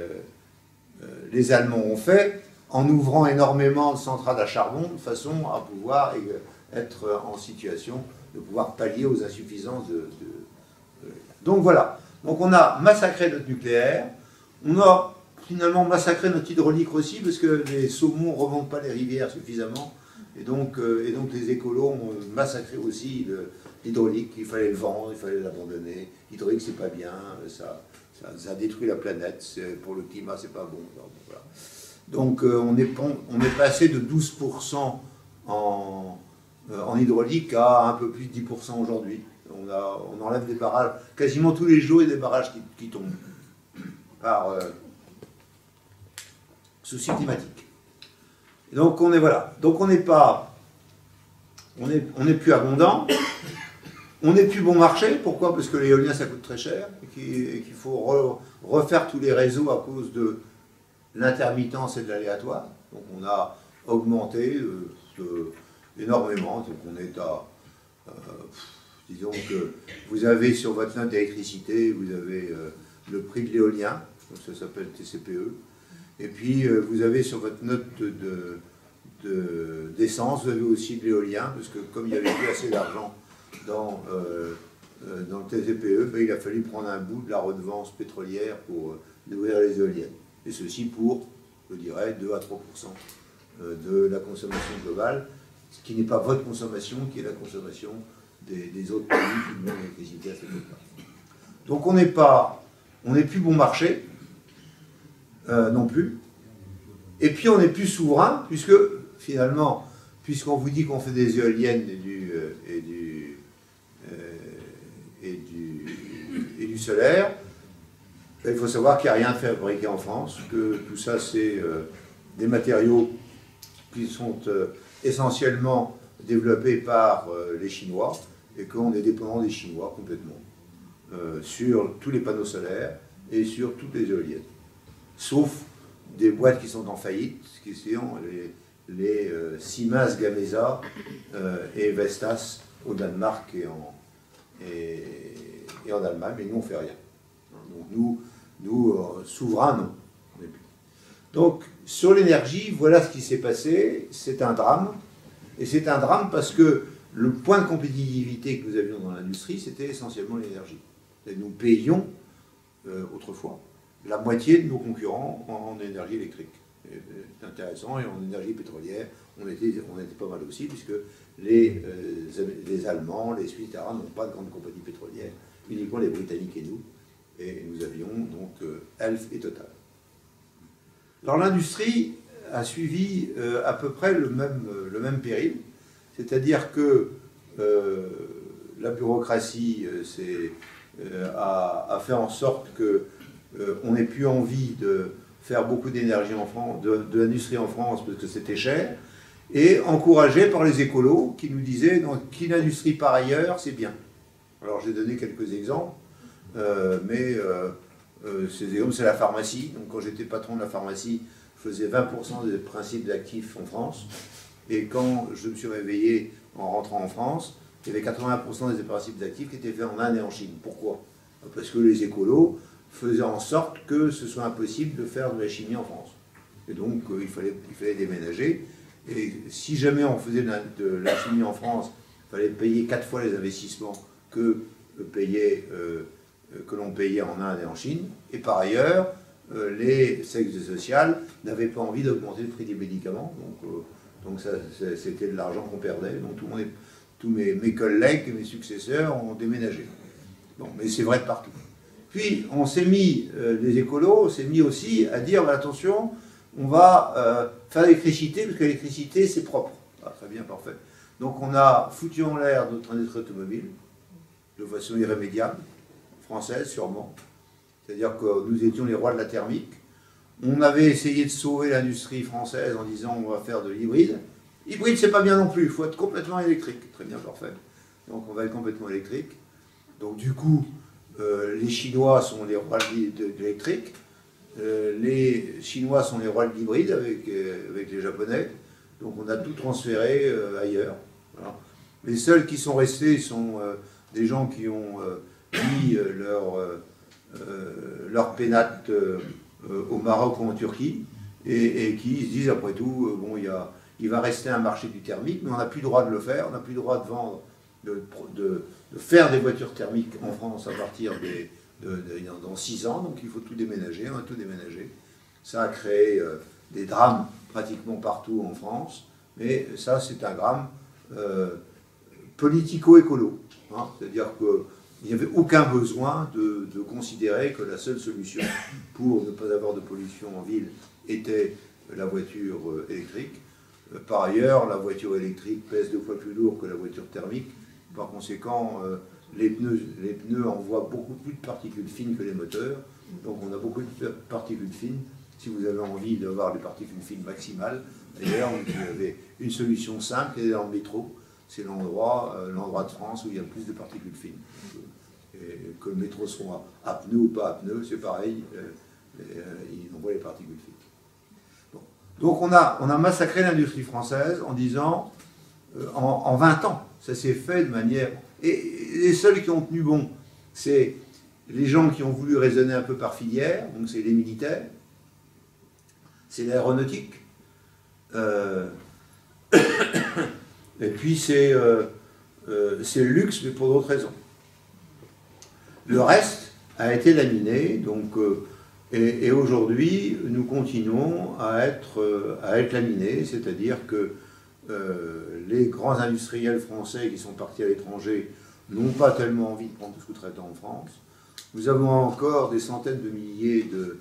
Allemands ont fait, en ouvrant énormément de centrales à charbon, de façon à pouvoir être en situation de pouvoir pallier aux insuffisances Donc voilà, donc on a massacré notre nucléaire, on a finalement massacré notre hydraulique aussi, parce que les saumons ne remontent pas les rivières suffisamment, et donc les écolos ont massacré aussi l'hydraulique. Il fallait le vendre, il fallait l'abandonner. L'hydraulique, c'est pas bien, ça détruit la planète, pour le climat, c'est pas bon. Voilà. Donc on est passé de 12% en hydraulique à un peu plus de 10% aujourd'hui. On enlève des barrages, quasiment tous les jours, il y a des barrages qui tombent par souci climatique. Et donc on est voilà. Donc on n'est plus abondant, on n'est plus bon marché. Pourquoi? Parce que l'éolien ça coûte très cher et qu'il faut refaire tous les réseaux à cause de l'intermittence et de l'aléatoire. Donc on a augmenté énormément. Donc on est à disons que vous avez sur votre note d'électricité, vous avez le prix de l'éolien, ça s'appelle TCPE, et puis vous avez sur votre note d'essence, vous avez aussi de l'éolien, parce que comme il n'y avait plus assez d'argent dans le TCPE, il a fallu prendre un bout de la redevance pétrolière pour nourrir les éoliennes. Et ceci pour, je dirais, 2 à 3% de la consommation globale, ce qui n'est pas votre consommation, qui est la consommation des autres pays qui demandent l'électricité à cette époque. Donc on n'est plus bon marché, non plus. Et puis on n'est plus souverain, puisque finalement, puisqu'on vous dit qu'on fait des éoliennes et du solaire, il faut savoir qu'il n'y a rien fabriqué en France, que tout ça c'est des matériaux qui sont essentiellement développés par les Chinois, et qu'on est dépendant des Chinois complètement, sur tous les panneaux solaires et sur toutes les éoliennes. Sauf des boîtes qui sont en faillite, qui sont les Siemens Gamesa et Vestas au Danemark et en Allemagne, mais nous on ne fait rien. Donc nous souverains, non. Donc, sur l'énergie, voilà ce qui s'est passé. C'est un drame. Et c'est un drame parce que le point de compétitivité que nous avions dans l'industrie, c'était essentiellement l'énergie. Et nous payions, autrefois, la moitié de nos concurrents en énergie électrique. C'est intéressant. Et en énergie pétrolière, on était pas mal aussi, puisque les Allemands, les Suisses, etc., n'ont pas de grandes compagnies pétrolières, uniquement les Britanniques et nous. Et nous avions donc Elf et Total. Alors l'industrie a suivi à peu près le même péril, c'est-à-dire que la bureaucratie a fait en sorte qu'on n'ait plus envie de faire beaucoup d'énergie en France, de l'industrie en France, parce que c'était cher, et encouragé par les écolos qui nous disaient qu'une industrie par ailleurs, c'est bien. Alors j'ai donné quelques exemples, mais ces exemples, c'est la pharmacie. Donc quand j'étais patron de la pharmacie, je faisais 20% des principes d'actifs en France, et quand je me suis réveillé en rentrant en France, il y avait 80% des principes d'actifs qui étaient faits en Inde et en Chine. Pourquoi? Parce que les écolos faisaient en sorte que ce soit impossible de faire de la chimie en France. Et donc il fallait déménager. Et si jamais on faisait de la chimie en France, il fallait payer 4 fois les investissements que l'on payait en Inde et en Chine. Et par ailleurs, les sexes sociales n'avaient pas envie d'augmenter le prix des médicaments. Donc ça, c'était de l'argent qu'on perdait. Donc tous mes collègues et mes successeurs ont déménagé. Bon, mais c'est vrai de partout. Puis on s'est mis, les écolos, on s'est mis aussi à dire, bah, attention, on va faire l'électricité, parce que l'électricité, c'est propre. Ah, très bien, parfait. Donc on a foutu en l'air notre industrie automobile, de façon irrémédiable, française sûrement. C'est-à-dire que nous étions les rois de la thermique. On avait essayé de sauver l'industrie française en disant on va faire de l'hybride. Hybride, c'est pas bien non plus, il faut être complètement électrique. Très bien, parfait. Donc on va être complètement électrique. Donc du coup, les Chinois sont les rois de l'électrique. Les Chinois sont les rois de l'hybride avec les Japonais. Donc on a tout transféré ailleurs. Voilà. Les seuls qui sont restés sont des gens qui ont mis leur pénate au Maroc ou en Turquie et qui se disent après tout, bon, il va rester un marché du thermique, mais on n'a plus le droit de le faire, on n'a plus le droit de vendre, de faire des voitures thermiques en France à partir dans 6 ans, donc il faut tout déménager, on a tout déménagé. Ça a créé des drames pratiquement partout en France, mais ça c'est un drame politico-écolo, hein, c'est-à-dire qu'il n'y avait aucun besoin de considérer que la seule solution pour ne pas avoir de pollution en ville était la voiture électrique. Par ailleurs, la voiture électrique pèse 2 fois plus lourd que la voiture thermique. Par conséquent, les pneus envoient beaucoup plus de particules fines que les moteurs. Donc on a beaucoup de particules fines. Si vous avez envie d'avoir des particules fines maximales, d'ailleurs, vous avez une solution simple qui est dans le métro. C'est l'endroit de France où il y a le plus de particules fines. Et que le métro soit à pneus ou pas à pneus, c'est pareil, il envoie les particules fines. Bon. Donc on a massacré l'industrie française en disant, en 20 ans, ça s'est fait de manière... Et les seuls qui ont tenu bon, c'est les gens qui ont voulu raisonner un peu par filière, donc c'est les militaires, c'est l'aéronautique, et puis c'est le luxe, mais pour d'autres raisons. Le reste a été laminé, donc, et aujourd'hui, nous continuons à être laminés, c'est-à-dire que les grands industriels français qui sont partis à l'étranger n'ont pas tellement envie de prendre de sous-traitants en France. Nous avons encore des centaines de milliers de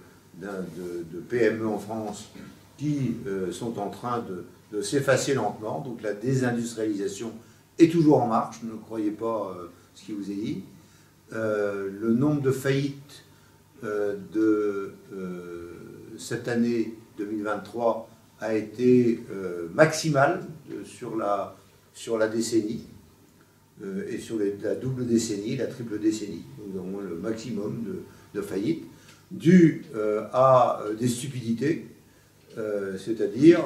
PME en France qui sont en train de s'effacer lentement, donc la désindustrialisation est toujours en marche, ne croyez pas ce qui vous est dit. Le nombre de faillites de cette année 2023 a été maximal sur la décennie et sur la double décennie, la triple décennie. Nous avons le maximum de faillites dues à des stupidités, c'est-à-dire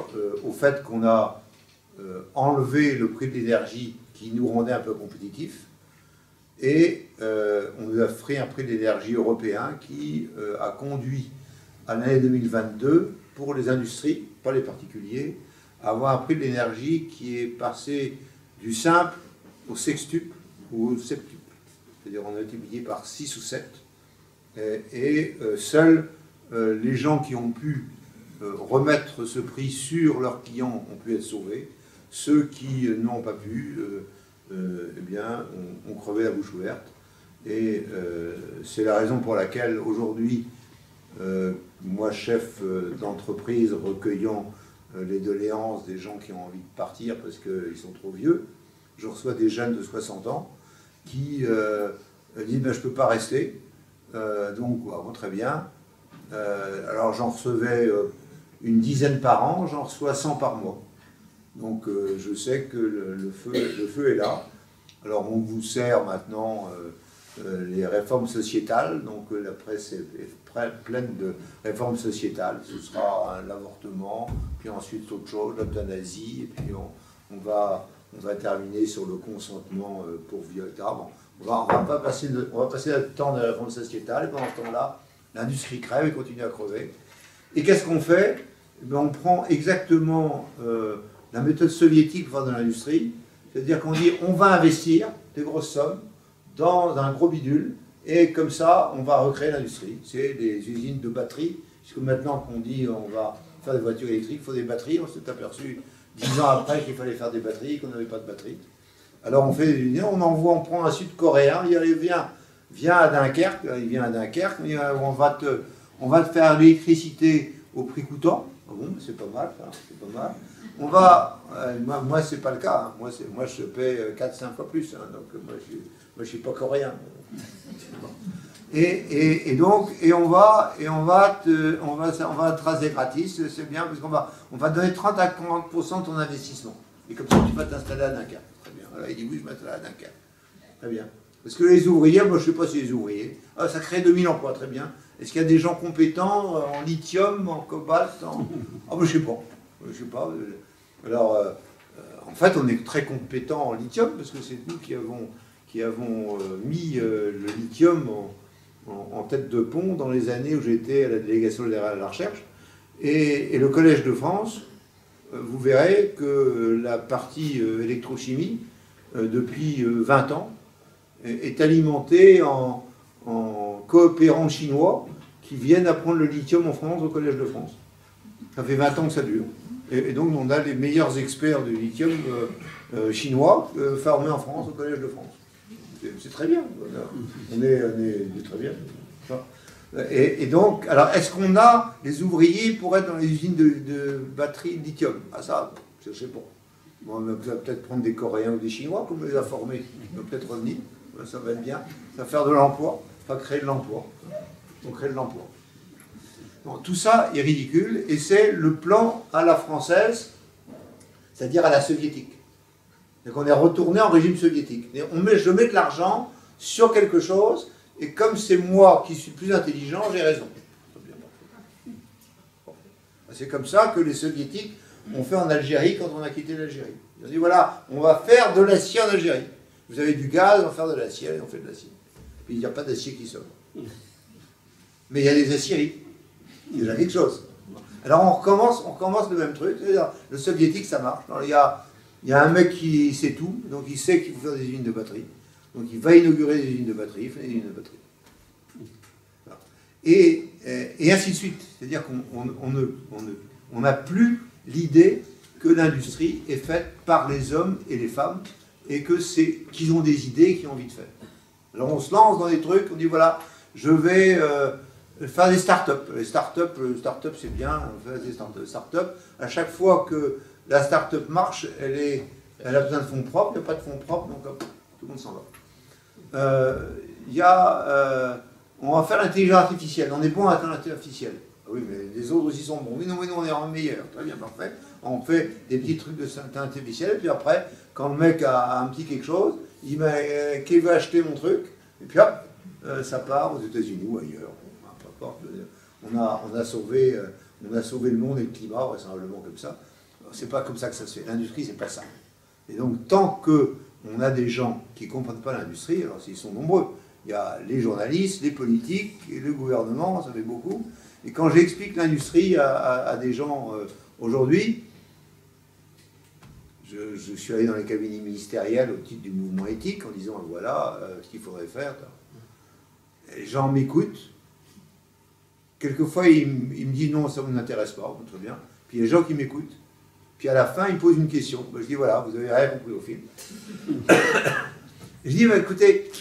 au fait qu'on a enlevé le prix de l'énergie qui nous rendait un peu compétitifs et on nous a offert un prix de l'énergie européen qui a conduit à l'année 2022 pour les industries, pas les particuliers, à avoir un prix de l'énergie qui est passé du simple au sextuple ou au septuple. C'est-à-dire on a multiplié par 6 ou 7. Seuls les gens qui ont pu remettre ce prix sur leurs clients ont pu être sauvés. Ceux qui n'ont pas pu, eh bien, ont crevé la bouche ouverte. Et c'est la raison pour laquelle aujourd'hui, moi, chef d'entreprise, recueillant les doléances des gens qui ont envie de partir parce qu'ils sont trop vieux, je reçois des jeunes de 60 ans qui disent ben, « je ne peux pas rester ». Donc, bon, très bien. Alors, j'en recevais une dizaine par an, j'en reçois 100 par mois. Donc, je sais que le feu est là. Alors, on vous sert maintenant les réformes sociétales. Donc, la presse est pleine de réformes sociétales. Ce sera l'avortement, puis ensuite autre chose, l'euthanasie, et puis on va terminer sur le consentement pour viol, etc. Bon, on va passer le temps de la réforme sociétale, et pendant ce temps-là, l'industrie crève et continue à crever. Et qu'est-ce qu'on fait? Eh bien, on prend exactement la méthode soviétique pour faire de l'industrie, c'est-à-dire qu'on dit on va investir des grosses sommes dans un gros bidule, et comme ça, on va recréer l'industrie. C'est des usines de batteries, puisque maintenant qu'on dit on va faire des voitures électriques, il faut des batteries, on s'est aperçu 10 ans après qu'il fallait faire des batteries, qu'on n'avait pas de batteries. Alors on fait des usines, on prend un Sud-Coréen, il vient à Dunkerque, on va te faire l'électricité au prix coûtant. Ah bon, c'est pas mal, ça, c'est pas mal. On va, moi c'est pas le cas, hein. Moi je paie 4-5 fois plus, hein. Donc moi je suis pas coréen. Et donc on va te raser gratis, c'est bien parce on va donner 30 à 40% de ton investissement. Et comme ça tu vas t'installer à Dunkerque. Très bien. Alors il dit oui, je m'installe à Dunkerque. Très bien. Parce que les ouvriers, moi je ne sais pas si les ouvriers, ça crée 2000 emplois, très bien. Est-ce qu'il y a des gens compétents en lithium, en cobalt, Ah ben je ne sais pas. Alors, en fait, on est très compétents en lithium, parce que c'est nous qui avons mis le lithium en tête de pont dans les années où j'étais à la délégation de la recherche. Et le Collège de France, vous verrez que la partie électrochimie, depuis 20 ans, est alimentée en coopérants chinois qui viennent apprendre le lithium en France au Collège de France. Ça fait 20 ans que ça dure. Et donc on a les meilleurs experts du lithium chinois formés en France au Collège de France. C'est très bien. On est très bien. Et donc, alors est-ce qu'on a les ouvriers pour être dans les usines de batteries de lithium? Ah ça, je ne sais pas. Bon, on va peut-être prendre des Coréens ou des Chinois, comme on les a formés. On va peut-être revenir. Ça va être bien. Ça va faire de l'emploi. Ça va créer de l'emploi. On crée de l'emploi. Bon, tout ça est ridicule et c'est le plan à la française, c'est-à-dire à la soviétique. Donc on est retourné en régime soviétique. Et je mets de l'argent sur quelque chose et comme c'est moi qui suis plus intelligent, j'ai raison. C'est comme ça que les soviétiques ont fait en Algérie quand on a quitté l'Algérie. Ils ont dit voilà, on va faire de l'acier en Algérie. Vous avez du gaz, on va faire de l'acier, et on fait de l'acier. Puis il n'y a pas d'acier qui sort. Mais il y a des aciéries. Il y a déjà quelque chose. Alors on recommence le même truc. Le soviétique, ça marche. Alors, il y a un mec qui sait tout, donc il sait qu'il faut faire des usines de batterie. Donc il va inaugurer des usines de batterie, il fait des usines de batterie. Et ainsi de suite. C'est-à-dire qu'on n'a plus l'idée que l'industrie est faite par les hommes et les femmes et qu'ils ont des idées et qu'ils ont envie de faire. Alors on se lance dans des trucs, on dit voilà, je vais faire des startups. Les startups c'est bien, on fait des startups. À chaque fois que la startup marche, elle a besoin de fonds propres, il n'y a pas de fonds propres, donc hop, tout le monde s'en va. On va faire l'intelligence artificielle, on est bon à l'intelligence artificielle. Oui, mais les autres aussi sont bons. Oui, non, on est en meilleur. Très bien, parfait. On fait des petits trucs de santé artificielle, et puis après, quand le mec a un petit quelque chose, il dit mais qui veut acheter mon truc? Et puis hop, ça part aux États-Unis ou ailleurs. Peu importe. On a sauvé le monde et le climat, vraisemblablement comme ça. C'est pas comme ça que ça se fait. L'industrie, c'est pas ça. Et donc, tant qu'on a des gens qui ne comprennent pas l'industrie, alors ils sont nombreux. Il y a les journalistes, les politiques, et le gouvernement, ça fait beaucoup. Et quand j'explique l'industrie à des gens aujourd'hui, je suis allé dans les cabinets ministériels au titre du mouvement éthique en disant voilà ce qu'il faudrait faire. Les gens m'écoutent. Quelquefois, ils me disent non, ça ne m'intéresse pas, très bien. Puis il y a des gens qui m'écoutent. Puis à la fin, ils me posent une question. Je dis voilà, vous n'avez rien compris au film. Je dis bah, écoutez,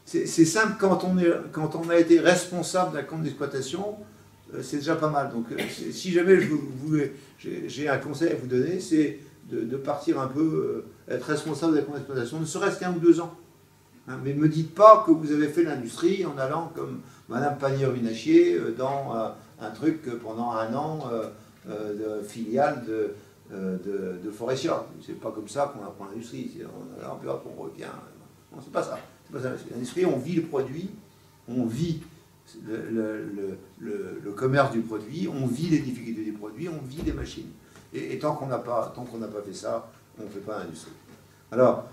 c'est simple, quand on a été responsable d'un compte d'exploitation, c'est déjà pas mal. Donc si jamais j'ai un conseil à vous donner, c'est de partir un peu, être responsable d'un compte d'exploitation, ne serait-ce qu'un ou 2 ans. Hein, mais ne me dites pas que vous avez fait l'industrie en allant comme Madame Pannier-Runacher dans un truc pendant 1 an de filiale de Forestia. C'est pas comme ça qu'on apprend l'industrie. On revient. Non, c'est pas ça. L'industrie, on vit le produit, on vit le commerce du produit, on vit les difficultés du produit, on vit les machines. Et tant qu'on n'a pas fait ça, on ne fait pas l'industrie. Alors,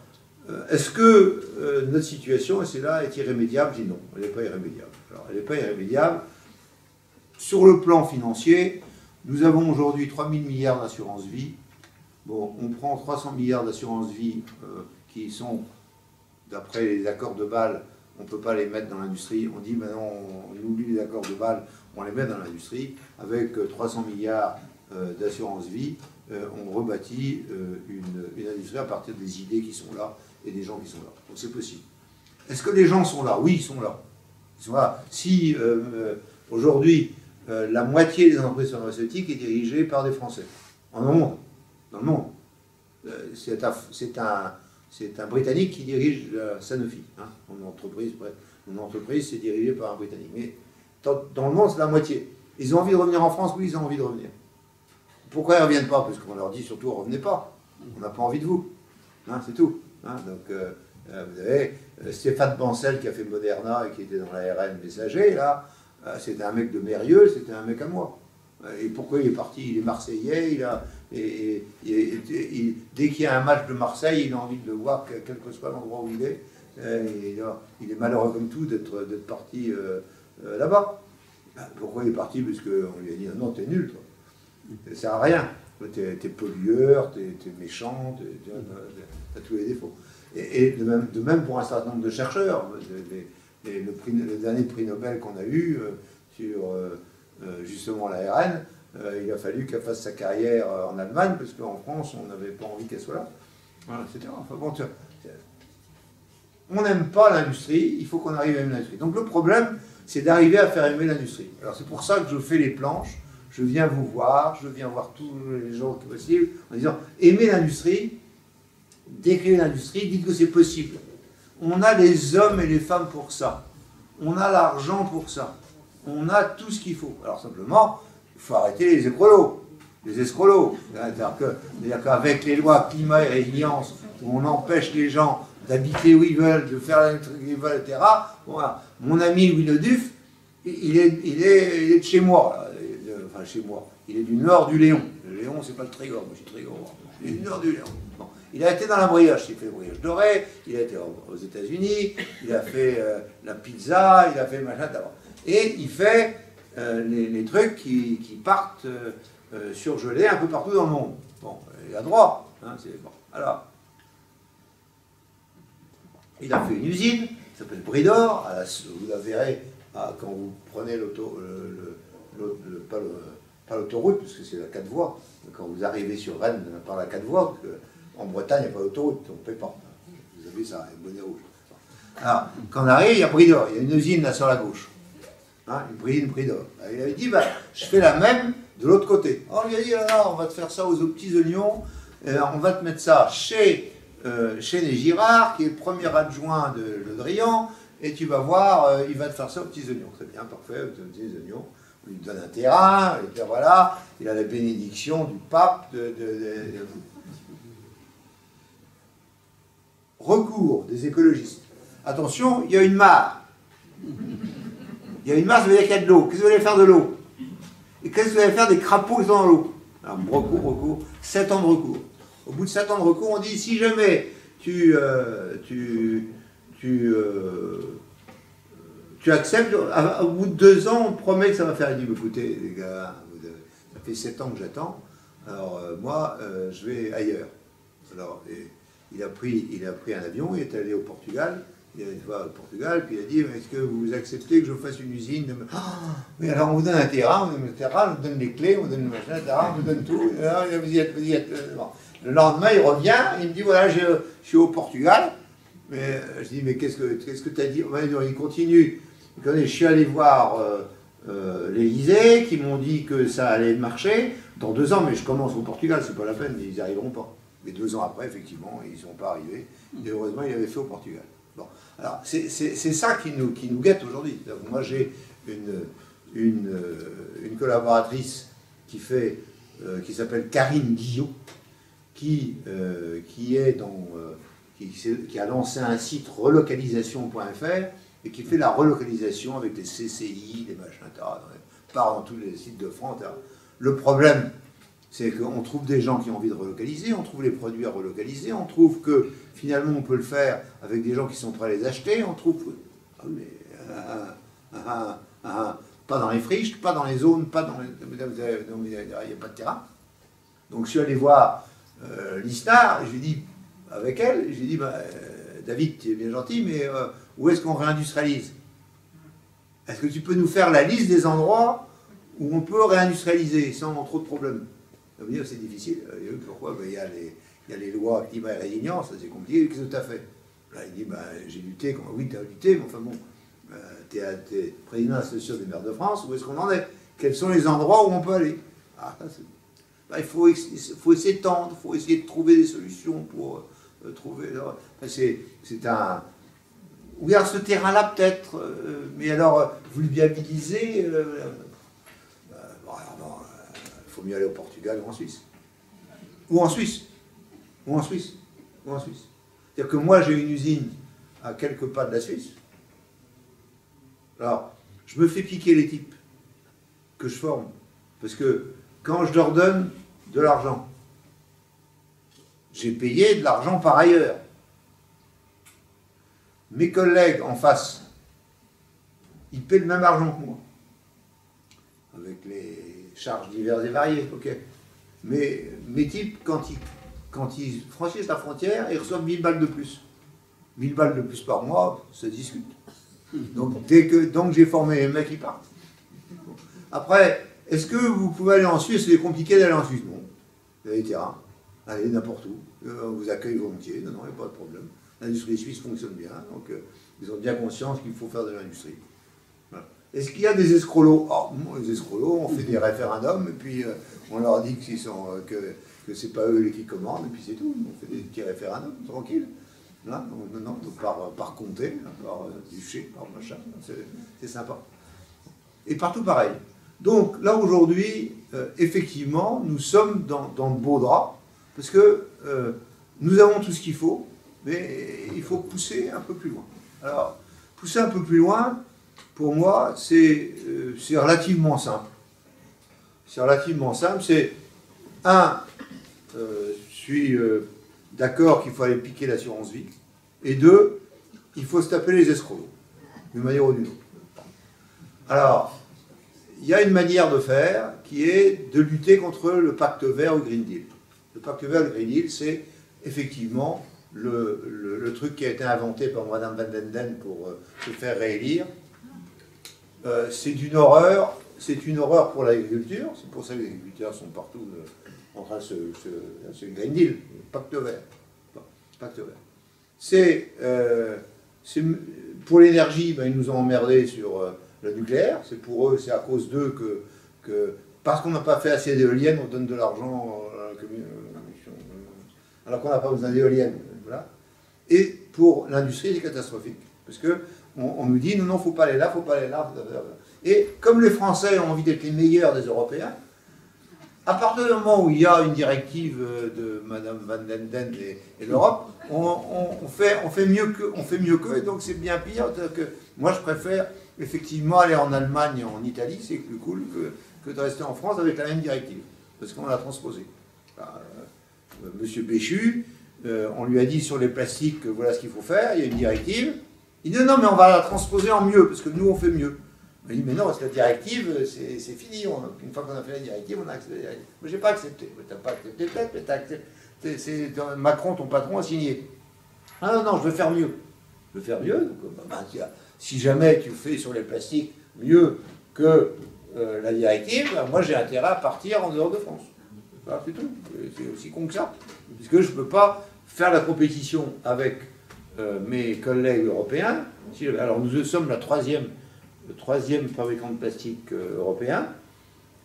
est-ce que notre situation, et c'est là, est irrémédiable? Je dis non, elle n'est pas irrémédiable. Alors, elle n'est pas irrémédiable. Sur le plan financier, nous avons aujourd'hui 3 000 milliards d'assurance vie. Bon, on prend 300 milliards d'assurance vie qui sont, d'après les accords de Bâle, on ne peut pas les mettre dans l'industrie. On dit maintenant, on oublie les accords de Bâle, on les met dans l'industrie. Avec 300 milliards d'assurance vie, on rebâtit une industrie à partir des idées qui sont là et des gens qui sont là. Donc c'est possible. Est-ce que les gens sont là? Oui, ils sont là. Ils sont là. Si aujourd'hui, la moitié des entreprises pharmaceutiques est dirigée par des Français, dans le monde, c'est un Britannique qui dirige Sanofi. Hein. Mon entreprise, c'est dirigé par un Britannique. Mais dans le monde, c'est la moitié. Ils ont envie de revenir en France? Oui, ils ont envie de revenir. Pourquoi ils ne reviennent pas? Parce qu'on leur dit surtout, revenez pas. On n'a pas envie de vous. Hein, c'est tout. Hein, donc, vous avez Stéphane Bancel qui a fait Moderna et qui était dans l'ARN messager, là, c'était un mec de Mérieux, c'était un mec à moi. Et pourquoi il est parti? Il est Marseillais, dès qu'il y a un match de Marseille, il a envie de le voir, quel que soit l'endroit où il est. Il est malheureux comme tout d'être parti là-bas. Pourquoi il est parti? Parce qu'on lui a dit non, t'es nul, toi. Ça sert à rien. T'es pollueur, t'es méchant, t'as tous les défauts. Et de même pour un certain nombre de chercheurs. Le dernier prix Nobel qu'on a eu sur justement l'ARN, il a fallu qu'elle fasse sa carrière en Allemagne, parce qu'en France, on n'avait pas envie qu'elle soit là. Voilà, etc. Enfin, bon, on n'aime pas l'industrie, il faut qu'on arrive à aimer l'industrie. Donc le problème, c'est d'arriver à faire aimer l'industrie. Alors c'est pour ça que je fais les planches, je viens vous voir, je viens voir tous les gens qui possible, en disant, aimez l'industrie, décrivez l'industrie, dites que c'est possible. On a les hommes et les femmes pour ça. On a l'argent pour ça. On a tout ce qu'il faut. Alors simplement, il faut arrêter les écrolos, les escrolos. C'est-à-dire qu'avec les lois climat et résilience, où on empêche les gens d'habiter où ils veulent, de faire les trucs qu'ils veulent, etc. Voilà. Mon ami Louis Leduf, il est de chez moi. Là. Enfin, chez moi. Il est du nord du Léon. Le Léon, c'est pas le Trégor. Moi, je suis Trégor. Il est du nord du Léon. Bon. Il a été dans la brioche. Il fait le brioche doré. Il a été aux États-Unis. Il a fait la pizza. Il a fait le machin d'abord. Et il fait les trucs qui partent surgelés un peu partout dans le monde. Bon, il a droit. Hein, bon. Alors, il a fait une usine qui s'appelle Bridor. Vous la verrez quand vous prenez pas l'autoroute, parce que c'est la 4 voies. Quand vous arrivez sur Rennes par la 4 voies, parce qu'en Bretagne, il n'y a pas d'autoroute, on ne paie pas. Vous avez ça, un bonnet rouge. Alors, quand on arrive, il y a Bridor. Il y a une usine là sur la gauche. Hein, une usine Bridor. Il avait dit, je fais la même de l'autre côté. Alors, on lui a dit, là, on va te faire ça aux petits oignons. On va te mettre ça chez les Girard, qui est le premier adjoint de Le Drian, et tu vas voir, il va te faire ça aux petits oignons. Très bien, parfait, aux petits oignons. On lui donne un terrain, et puis voilà, il a la bénédiction du pape. Recours des écologistes. Attention, il y a une mare. Il y a une mare, ça veut dire qu'il y a de l'eau. Qu'est-ce que vous allez faire de l'eau? Et qu'est-ce que vous allez faire des crapauds qui sont dans l'eau? Alors, recours, 7 ans de recours. Au bout de 7 ans de recours, on dit, si jamais tu tu acceptes, au bout de 2 ans, on te promet que ça va faire. Il dit, écoutez, les gars, ça fait 7 ans que j'attends, alors moi, je vais ailleurs. Alors, il a pris un avion, il est allé au Portugal, il est allé voir au Portugal, puis il a dit, est-ce que vous acceptez que je fasse une usine de... Oui, alors on vous donne un terrain, on vous donne les clés, on vous donne le machin, on vous donne tout, alors, vous y êtes. Bon. Le lendemain, il revient, il me dit, voilà, je suis au Portugal, mais je dis, mais qu'est-ce que tu as dit? Il continue. Je suis allé voir l'Élysée, qui m'ont dit que ça allait marcher. Dans 2 ans, mais je commence au Portugal, c'est pas la peine, ils n'y arriveront pas. Mais 2 ans après, effectivement, ils ne sont pas arrivés. Et heureusement, il avait fait au Portugal. Bon, alors c'est ça qui nous guette aujourd'hui. Moi, j'ai une collaboratrice qui s'appelle Karine Guillot, qui a lancé un site relocalisation.fr et qui fait la relocalisation avec des CCI, des machins, part dans tous les sites de France. Le problème, c'est qu'on trouve des gens qui ont envie de relocaliser, on trouve les produits à relocaliser, on trouve que finalement on peut le faire avec des gens qui sont prêts à les acheter, on trouve pas dans les friches, pas dans les zones, pas dans les... Il n'y a pas de terrain. Donc je suis allé voir l'ISNAR, et je lui ai dit, avec elle, j'ai dit, David, tu es bien gentil, mais où est-ce qu'on réindustrialise? Est-ce que tu peux nous faire la liste des endroits où on peut réindustrialiser sans trop de problèmes? Ça veut dire que c'est difficile. Pourquoi? Il y a les lois climat et résilience, c'est compliqué. Qu'est-ce que tu as fait? Là, il dit, j'ai lutté. Oui, tu as lutté, mais enfin bon, tu es président de l'Association des maires de France, où est-ce qu'on en est? Quels sont les endroits où on peut aller? Il faut essayer de tendre, il faut essayer de trouver des solutions pour trouver... c'est un... Oui, alors ce terrain-là peut-être, mais alors, vous le viabilisez... il faut mieux aller au Portugal ou en Suisse. Ou en Suisse. C'est-à-dire que moi, j'ai une usine à quelques pas de la Suisse. Alors, je me fais piquer les types que je forme. Parce que quand je leur donne de l'argent, j'ai payé de l'argent par ailleurs. Mes collègues en face, ils paient le même argent que moi. Avec les charges diverses et variées, ok. Mais mes types, quand ils franchissent la frontière, ils reçoivent 1000 balles de plus. 1000 balles de plus par mois, ça se discute. Donc, donc j'ai formé les mecs qui partent. Après, est-ce que vous pouvez aller en Suisse? C'est compliqué d'aller en Suisse. Non. Il y a des terrains. Allez, n'importe où. On vous accueille volontiers. Non, il n'y a pas de problème. L'industrie suisse fonctionne bien. Donc, ils ont bien conscience qu'il faut faire de l'industrie. Voilà. Est-ce qu'il y a des escrolos? Les escrolos, on fait des référendums, et puis on leur dit que c'est pas eux qui commandent, et puis c'est tout. On fait des petits référendums, tranquille. Là, non, par comté, par duché, par machin. C'est sympa. Et partout pareil. Donc là, aujourd'hui, effectivement, nous sommes dans de beaux draps, parce que nous avons tout ce qu'il faut, mais il faut pousser un peu plus loin. Alors, pousser un peu plus loin, pour moi, c'est relativement simple. C'est relativement simple. C'est, je suis d'accord qu'il faut aller piquer l'assurance vie, et 2, il faut se taper les escrocs, d'une manière ou d'une autre. Alors, il y a une manière de faire qui est de lutter contre le pacte vert ou Green Deal. Le pacte vert ou Green Deal, c'est effectivement le truc qui a été inventé par Madame Van den Den pour se faire réélire. C'est une horreur pour l'agriculture. C'est pour ça que les agriculteurs sont partout en train de se Green Deal, le pacte vert. Pacte vert. Pour l'énergie, ils nous ont emmerdés sur le nucléaire. C'est pour eux, c'est à cause d'eux que parce qu'on n'a pas fait assez d'éoliennes, on donne de l'argent alors qu'on n'a pas besoin d'éoliennes. Voilà. Et pour l'industrie, c'est catastrophique. Parce qu'on nous dit, non, il ne faut pas aller là, il ne faut pas aller là. Et comme les Français ont envie d'être les meilleurs des Européens, à partir du moment où il y a une directive de Mme Van den Den et l'Europe, on fait mieux qu'eux, et donc c'est bien pire. Que moi, je préfère effectivement aller en Allemagne et en Italie, c'est plus cool que de rester en France avec la même directive, parce qu'on l'a transposée. Monsieur Béchu, on lui a dit sur les plastiques que voilà ce qu'il faut faire, il y a une directive, Il dit non, mais on va la transposer en mieux, parce que nous on fait mieux. Il dit mais non, parce que la directive, c'est fini. Une fois qu'on a fait la directive, on a accepté la directive. Moi, j'ai pas accepté. Mais t'as pas accepté peut-être, mais t'as accepté. Macron, ton patron, a signé. Ah non, non, je veux faire mieux. Je veux faire mieux. Donc, si jamais tu fais sur les plastiques mieux que la directive, moi j'ai intérêt à partir en dehors de France. Voilà, c'est tout. C'est aussi con que ça. Puisque je ne peux pas faire la compétition avec mes collègues européens. Alors nous sommes le troisième fabricant de plastique européen.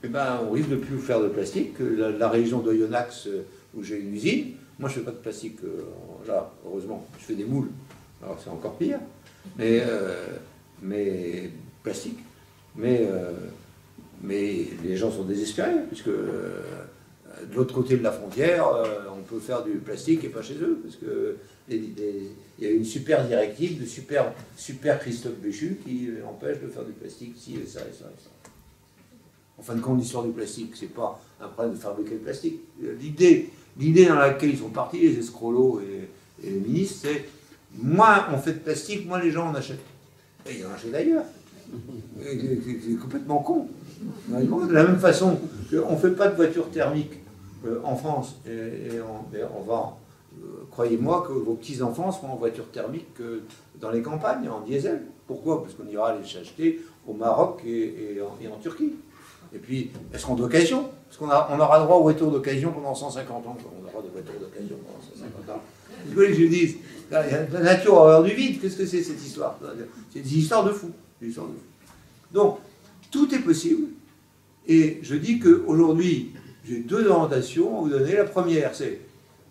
Eh ben, on risque de plus faire de plastique. La région d'Oyonnax, où j'ai une usine, moi je ne fais pas de plastique là, heureusement. Je fais des moules. Alors c'est encore pire. Mais plastique. Mais les gens sont désespérés, puisque de l'autre côté de la frontière, on peut faire du plastique et pas chez eux, parce que il y a une super directive de super Christophe Béchu qui empêche de faire du plastique ci et ça et ça et ça. En fin de compte, l'histoire du plastique, c'est pas un problème de fabriquer le plastique. L'idée dans laquelle ils sont partis, les escrolos et les ministres, c'est moins on fait de plastique, moins les gens en achètent. Et ils en achètent d'ailleurs. C'est complètement con. De la même façon qu'on ne fait pas de voitures thermiques en France, et on va, croyez-moi que vos petits-enfants seront en voiture thermique dans les campagnes, en diesel. Pourquoi? Parce qu'on ira les acheter au Maroc et en Turquie. Et puis, elles seront d'occasion, parce qu'on aura droit aux voitures d'occasion pendant 150 ans. On aura des voitures d'occasion pendant 150 ans. Vous voulez que je dise, la nature a horreur du vide, qu'est-ce que c'est cette histoire? C'est des histoires de fous. Donc, tout est possible. Et je dis qu'aujourd'hui, j'ai deux orientations à vous donner. La première, c'est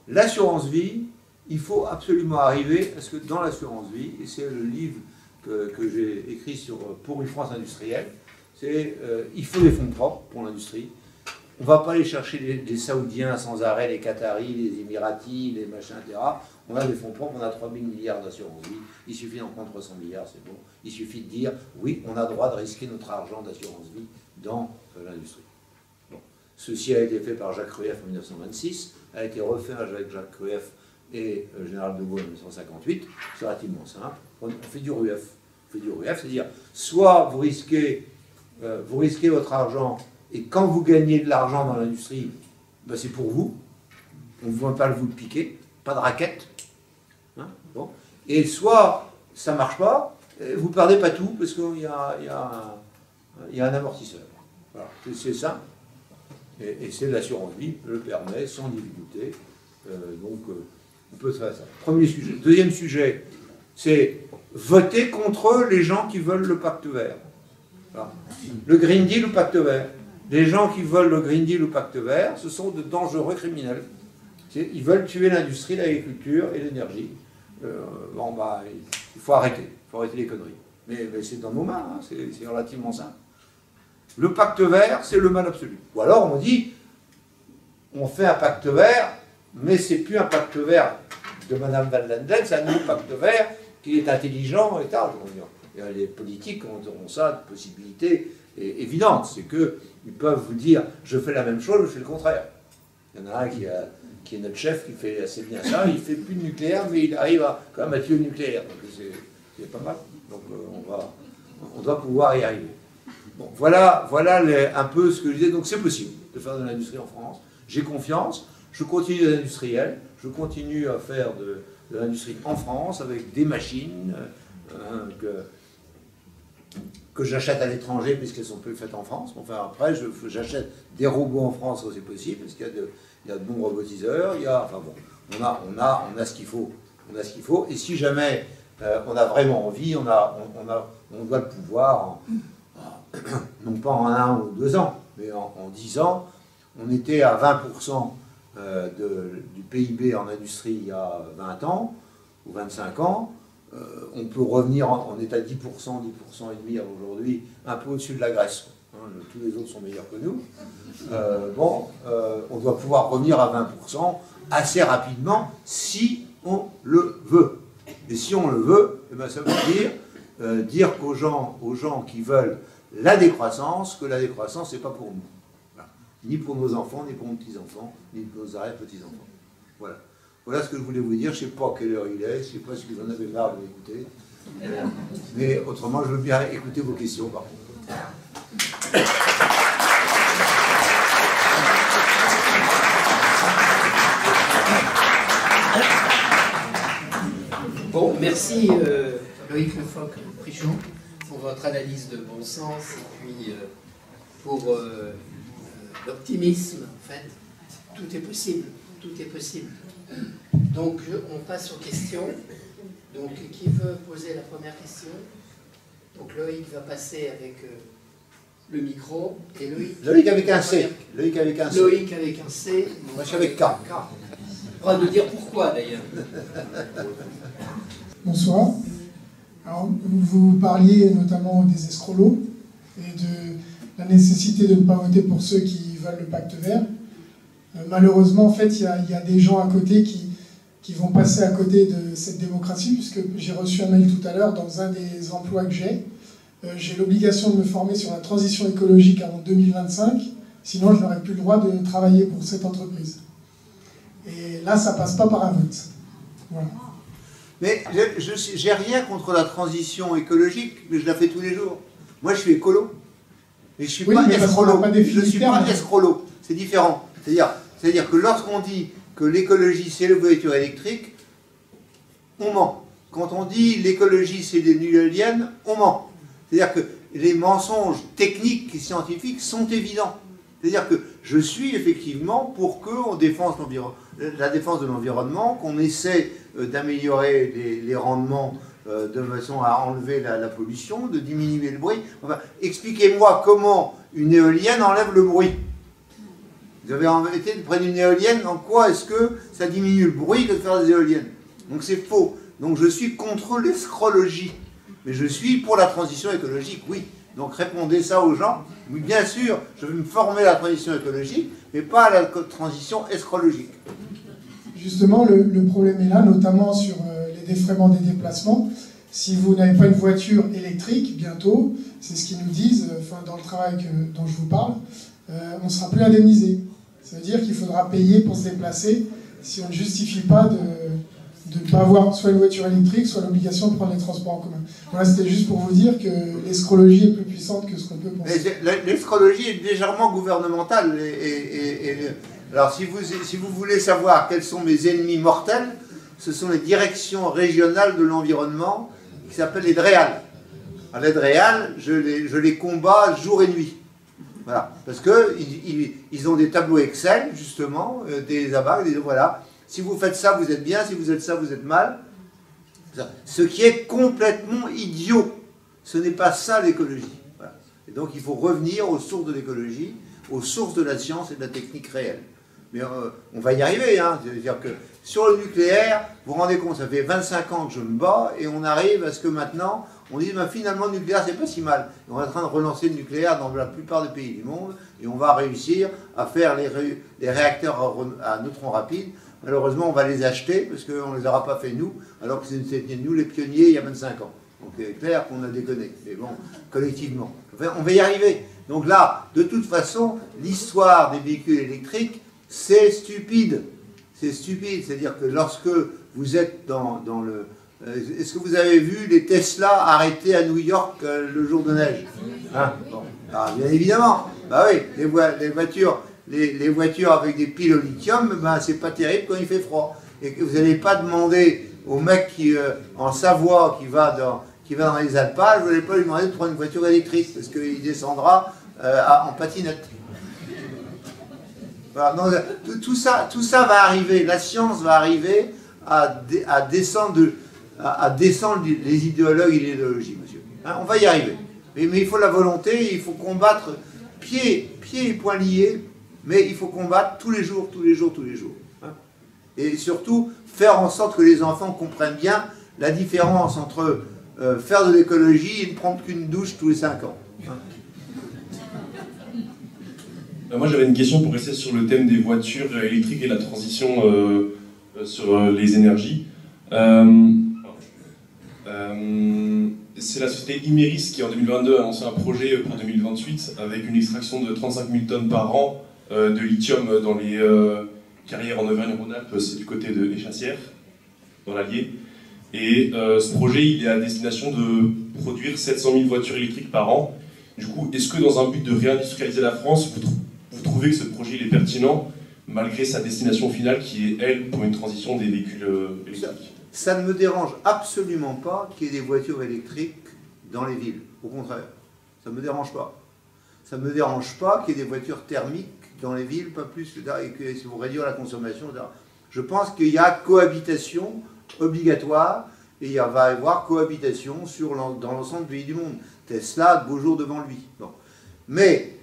l'assurance vie. Il faut absolument arriver à ce que dans l'assurance vie, et c'est le livre que j'ai écrit pour une France industrielle, c'est il faut des fonds propres pour l'industrie. On ne va pas aller chercher les Saoudiens sans arrêt, les Qataris, les Émiratis, les machins, etc. On a des fonds propres, on a 3 000 milliards d'assurance vie. Il suffit d'en prendre 300 milliards, c'est bon. Il suffit de dire, oui, on a droit de risquer notre argent d'assurance vie dans l'industrie. Bon. Ceci a été fait par Jacques Rueff en 1926, a été refait avec Jacques Rueff et Général de Gaulle en 1958. C'est relativement simple. On fait du Rueff. On fait du Rueff, c'est-à-dire, soit vous risquez votre argent, et quand vous gagnez de l'argent dans l'industrie, ben c'est pour vous. On ne va pas vous le piquer. Pas de raquette. Hein, bon. Et soit ça ne marche pas, vous ne perdez pas tout, parce qu'il y a un amortisseur. Voilà. C'est ça. Et c'est l'assurance vie, le permet, sans difficulté. Donc, on peut faire ça. Premier sujet. Deuxième sujet, c'est voter contre les gens qui veulent le pacte vert. Voilà. Le Green Deal ou pacte vert. Les gens qui veulent le Green Deal ou pacte vert, ce sont de dangereux criminels. Ils veulent tuer l'industrie, l'agriculture et l'énergie. Bon, bah, il faut arrêter. Il faut arrêter les conneries. Mais c'est dans nos mains, hein, c'est relativement simple. Le pacte vert, c'est le mal absolu. Ou alors on dit, on fait un pacte vert, mais c'est plus un pacte vert de Madame Van Landen, c'est un nouveau pacte vert qui est intelligent et tal. Les politiques ont ça, de possibilités évidentes. C'est qu'ils peuvent vous dire, je fais la même chose, je fais le contraire. Il y en a un qui est notre chef, qui fait assez bien ça, il ne fait plus de nucléaire, mais il arrive quand même à tuer le nucléaire. Donc c'est pas mal. Donc on doit pouvoir y arriver. Bon, voilà un peu ce que je disais. Donc c'est possible de faire de l'industrie en France. J'ai confiance, je continue de l'industriel, je continue à faire de l'industrie en France avec des machines que j'achète à l'étranger puisqu'elles sont plus faites en France. Enfin après, j'achète des robots en France quand c'est possible, parce qu'il y a de bons robotiseurs, enfin bon, on a ce qu'il faut. On a ce qu'il faut. Et si jamais on a vraiment envie, on doit le pouvoir, non pas en 1 ou 2 ans, mais en 10 ans. On était à 20% du PIB en industrie il y a 20 ans, ou 25 ans. On peut revenir, on est à 10%, 10% et demi aujourd'hui, un peu au-dessus de la Grèce. Hein, tous les autres sont meilleurs que nous. On doit pouvoir revenir à 20% assez rapidement si on le veut. Et si on le veut, eh ben, ça veut dire aux gens qui veulent la décroissance, que la décroissance, c'est pas pour nous. Voilà. Ni pour nos enfants, ni pour nos petits-enfants, ni pour nos arrière-petits-enfants. Voilà. Voilà ce que je voulais vous dire. Je ne sais pas quelle heure il est, je ne sais pas si vous en avez marre de l'écouter. Mais autrement, je veux bien écouter vos questions, par contre. Bon, merci Loïc Lefoc-Prichon pour votre analyse de bon sens et puis pour l'optimisme, en fait. Tout est possible, tout est possible. Donc, on passe aux questions. Donc, qui veut poser la première question? Donc, Loïc va passer avec le micro. Et Loïc avec un C. Loïc avec un C. Loïc avec un C. Moi, je suis avec K. On va nous dire pourquoi, d'ailleurs. Bonsoir. Alors, vous parliez notamment des escrolos et de la nécessité de ne pas voter pour ceux qui veulent le pacte vert. Malheureusement, en fait, il y a des gens à côté qui vont passer à côté de cette démocratie, puisque j'ai reçu un mail tout à l'heure dans un des emplois que j'ai l'obligation de me former sur la transition écologique avant 2025, sinon je n'aurais plus le droit de travailler pour cette entreprise. Et là, ça passe pas par un vote. Voilà. Mais je n'ai rien contre la transition écologique, mais je la fais tous les jours. Moi, je suis écolo. Mais je ne suis pas escrolo. Je ne suis pas escrolo. C'est différent. C'est-à-dire que lorsqu'on dit que l'écologie, c'est les voitures électriques, on ment. Quand on dit l'écologie, c'est des éoliennes, on ment. C'est-à-dire que les mensonges techniques et scientifiques sont évidents. C'est-à-dire que je suis effectivement pour qu'on défende la défense de l'environnement, qu'on essaie d'améliorer les rendements de façon à enlever la pollution, de diminuer le bruit. Enfin, expliquez-moi comment une éolienne enlève le bruit. Vous avez été près d'une éolienne, en quoi est-ce que ça diminue le bruit de faire des éoliennes? Donc c'est faux. Donc je suis contre l'escrologie. Mais je suis pour la transition écologique, oui. Donc répondez ça aux gens. Oui, bien sûr, je vais me former à la transition écologique, mais pas à la transition escrologique. Justement, le problème est là, notamment sur les défraiements des déplacements. Si vous n'avez pas une voiture électrique, bientôt, c'est ce qu'ils nous disent, dans le travail dont je vous parle, on ne sera plus indemnisé. Ça veut dire qu'il faudra payer pour se déplacer si on ne justifie pas de ne pas avoir soit une voiture électrique, soit l'obligation de prendre les transports en commun. Voilà, c'était juste pour vous dire que l'escrologie est plus puissante que ce qu'on peut penser. L'escrologie est légèrement gouvernementale. Alors, si vous voulez savoir quels sont mes ennemis mortels, ce sont les directions régionales de l'environnement qui s'appellent les DREAL. Alors, les DREAL, je les combats jour et nuit. Voilà. Parce qu'ils ont des tableaux Excel, justement, des abats, voilà. Si vous faites ça, vous êtes bien. Si vous faites ça, vous êtes mal. Ce qui est complètement idiot. Ce n'est pas ça l'écologie. Voilà. Et donc il faut revenir aux sources de l'écologie, aux sources de la science et de la technique réelle. Mais on va y arriver. Hein. C'est-à-dire que sur le nucléaire, vous vous rendez compte, ça fait 25 ans que je me bats et on arrive à ce que maintenant, on dit ben, finalement le nucléaire c'est pas si mal. Et on est en train de relancer le nucléaire dans la plupart des pays du monde et on va réussir à faire les réacteurs à neutrons rapides. Malheureusement, on va les acheter parce qu'on ne les aura pas fait nous, alors que c'était nous les pionniers il y a 25 ans. Donc c'est clair qu'on a déconné, mais bon, collectivement. Enfin, on va y arriver. Donc là, de toute façon, l'histoire des véhicules électriques, c'est stupide. C'est stupide, c'est-à-dire que lorsque vous êtes dans le... Est-ce que vous avez vu les Tesla arrêtés à New York le jour de neige, hein? Bon. Alors, bien évidemment, bah oui, les voitures avec des piles au lithium, ben, c'est pas terrible quand il fait froid. Et que vous n'allez pas demander au mec qui, en Savoie qui va dans les alpages, vous n'allez pas lui demander de prendre une voiture électrique parce qu'il descendra en patinette. Voilà, donc, tout ça va arriver, la science va arriver à descendre les idéologues et l'idéologie, monsieur. Hein, on va y arriver. Mais il faut la volonté, il faut combattre pieds et poings liés, mais il faut combattre tous les jours. Hein. Et surtout, faire en sorte que les enfants comprennent bien la différence entre faire de l'écologie et ne prendre qu'une douche tous les 5 ans. Hein. Moi, j'avais une question pour rester sur le thème des voitures électriques et la transition sur les énergies. C'est la société Imerys qui, en 2022, a lancé un projet pour 2028 avec une extraction de 35 000 tonnes par an de lithium dans les carrière en Auvergne-Rhône-Alpes, c'est du côté de Échassières, dans l'Allier. Et ce projet, il est à destination de produire 700 000 voitures électriques par an. Du coup, est-ce que dans un but de réindustrialiser la France, vous trouvez que ce projet il est pertinent, malgré sa destination finale qui est, elle, pour une transition des véhicules électriques? Ça ne me dérange absolument pas qu'il y ait des voitures électriques dans les villes. Au contraire, ça ne me dérange pas. Ça ne me dérange pas qu'il y ait des voitures thermiques dans les villes, pas plus, et que si vous réduire la consommation, etc. Je pense qu'il y a cohabitation obligatoire, et il va y avoir cohabitation dans l'ensemble du pays du monde. Tesla a de beaux jours devant lui. Bon. Mais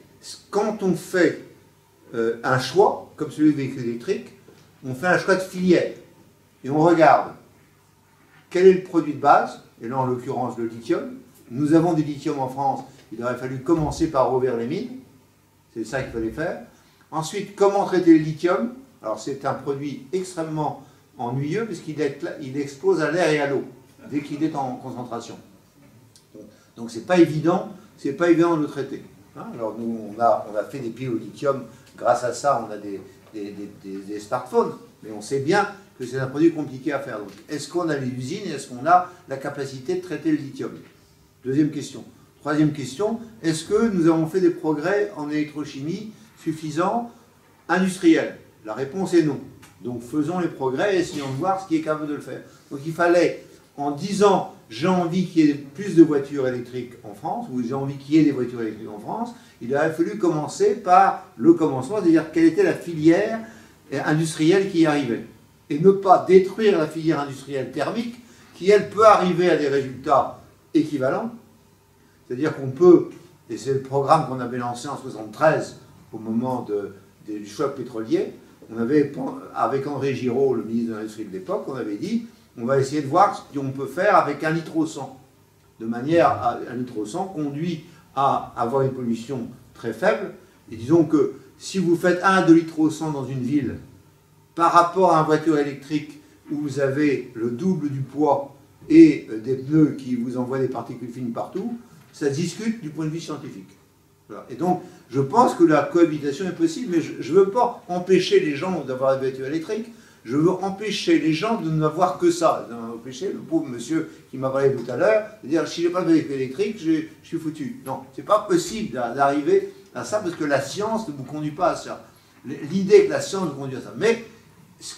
quand on fait un choix, comme celui des véhicules électriques, on fait un choix de filière. Et on regarde quel est le produit de base, et là en l'occurrence le lithium. Nous avons du lithium en France, il aurait fallu commencer par rouvrir les mines, c'est ça qu'il fallait faire. Ensuite, comment traiter le lithium? Alors c'est un produit extrêmement ennuyeux puisqu'il explose à l'air et à l'eau dès qu'il est en concentration. Donc c'est pas évident de le traiter. Hein, alors nous on a fait des piles au lithium, grâce à ça on a des smartphones, mais on sait bien que c'est un produit compliqué à faire. Donc est-ce qu'on a les usines et est-ce qu'on a la capacité de traiter le lithium? Deuxième question. Troisième question, est-ce que nous avons fait des progrès en électrochimie suffisants, industriels? La réponse est non. Donc faisons les progrès et essayons de voir ce qui est capable de le faire. Donc il fallait, en disant j'ai envie qu'il y ait plus de voitures électriques en France, ou j'ai envie qu'il y ait des voitures électriques en France, il aurait fallu commencer par le commencement, c'est-à-dire quelle était la filière industrielle qui y arrivait. Et ne pas détruire la filière industrielle thermique, qui elle peut arriver à des résultats équivalents. C'est-à-dire qu'on peut, et c'est le programme qu'on avait lancé en 1973, au moment du choc pétrolier, on avait, avec André Giraud, le ministre de l'Industrie de l'époque, on avait dit, on va essayer de voir ce qu'on peut faire avec 1 litre au 100. De manière à 1 litre au 100 conduit à avoir une pollution très faible. Et disons que si vous faites 1 à 2 litres au 100 dans une ville, par rapport à une voiture électrique où vous avez le double du poids et des pneus qui vous envoient des particules fines partout, ça se discute du point de vue scientifique. Voilà. Et donc, je pense que la cohabitation est possible, mais je ne veux pas empêcher les gens d'avoir des voitures électriques, je veux empêcher les gens de n'avoir que ça. Empêcher le pauvre monsieur qui m'a parlé tout à l'heure, de dire si je n'ai pas de véhicule électrique, je suis foutu. Non, ce n'est pas possible d'arriver à ça parce que la science ne vous conduit pas à ça. L'idée que la science vous conduit à ça. Mais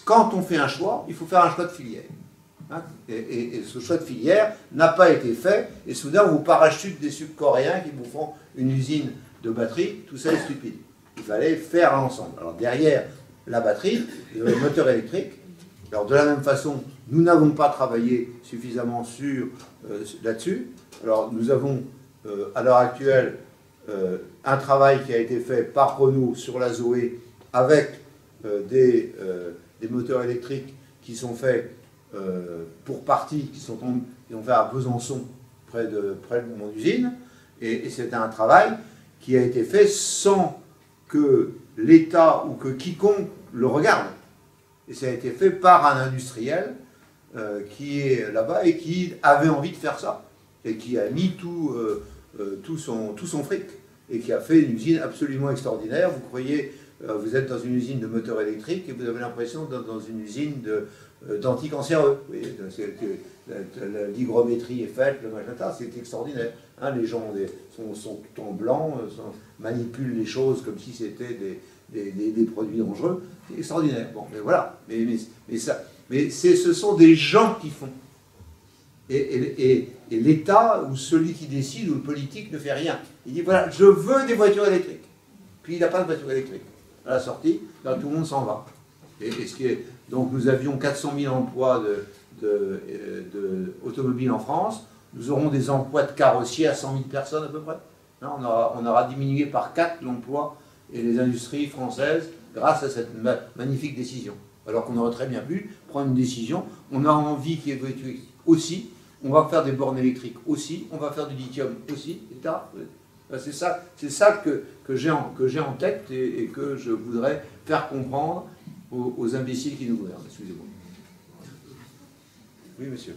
quand on fait un choix, il faut faire un choix de filière. Hein, et ce choix de filière n'a pas été fait, et soudain on vous parachute des Sud-Coréens qui vous font une usine de batterie, tout ça est stupide. Il fallait faire l'ensemble. Alors derrière la batterie, il y a le moteur électrique. Alors de la même façon, nous n'avons pas travaillé suffisamment là-dessus. Alors nous avons à l'heure actuelle un travail qui a été fait par Renault sur la Zoé avec des moteurs électriques qui sont faits pour partie, qui sont faits à Besançon, près de mon usine, et c'est un travail qui a été fait sans que l'État ou que quiconque le regarde. Et ça a été fait par un industriel qui est là-bas et qui avait envie de faire ça, et qui a mis tout son fric, et qui a fait une usine absolument extraordinaire. Vous croyez, vous êtes dans une usine de moteurs électriques et vous avez l'impression d'être dans une usine d'anticancéreux. L'hygrométrie est faite, le machin, c'est extraordinaire. Hein, les gens sont tout en blanc, manipulent les choses comme si c'était des produits dangereux. C'est extraordinaire. Bon, mais voilà. Mais ce sont des gens qui font. Et l'État, ou celui qui décide, ou le politique, ne fait rien. Il dit, voilà, je veux des voitures électriques. Puis il n'a pas de voiture électrique. À la sortie, là, tout le monde s'en va. Donc nous avions 400 000 emplois automobiles en France. Nous aurons des emplois de carrossiers à 100 000 personnes à peu près. Là, on aura diminué par 4 l'emploi et les industries françaises grâce à cette magnifique décision. Alors qu'on aurait très bien pu prendre une décision. On a envie qu'il y ait des voitures aussi. On va faire des bornes électriques aussi. On va faire du lithium aussi, etc. C'est ça que j'ai en tête et que je voudrais faire comprendre aux imbéciles qui nous gouvernent. Excusez-moi. Oui, monsieur.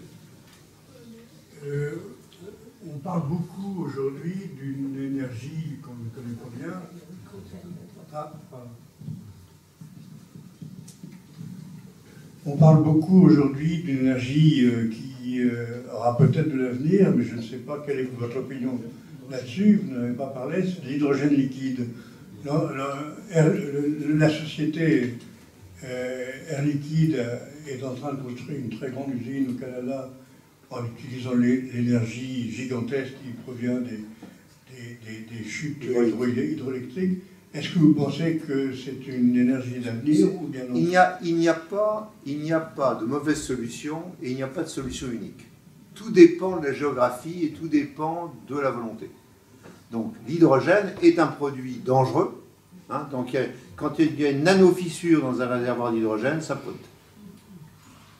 On parle beaucoup aujourd'hui d'une énergie qu'on ne connaît pas bien. On parle beaucoup aujourd'hui d'une énergie qui aura peut-être de l'avenir, mais je ne sais pas quelle est votre opinion là-dessus. Vous n'avez pas parlé, c'est l'hydrogène liquide. La société Air Liquide est en train de construire une très grande usine au Canada en utilisant l'énergie gigantesque qui provient des chutes hydroélectriques. Est-ce que vous pensez que c'est une énergie d'avenir ou bien non? Il n'y a pas de mauvaise solution et il n'y a pas de solution unique. Tout dépend de la géographie et tout dépend de la volonté. Donc l'hydrogène est un produit dangereux. Hein, donc quand il y a une nano-fissure dans un réservoir d'hydrogène, ça pote.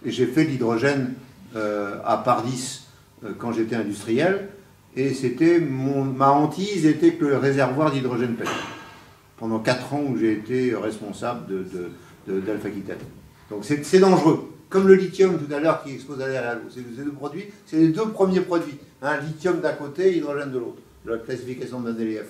Et j'ai fait de l'hydrogène à Pardis quand j'étais industriel, et ma hantise était que le réservoir d'hydrogène pète. Pendant 4 ans où j'ai été responsable d'Alpha Aquitaine. Donc c'est dangereux. Comme le lithium tout à l'heure qui expose à l'air et à l'eau. Ces deux produits, c'est les deux premiers produits. Hein, lithium d'un côté, hydrogène de l'autre. La classification de Mendeleïev.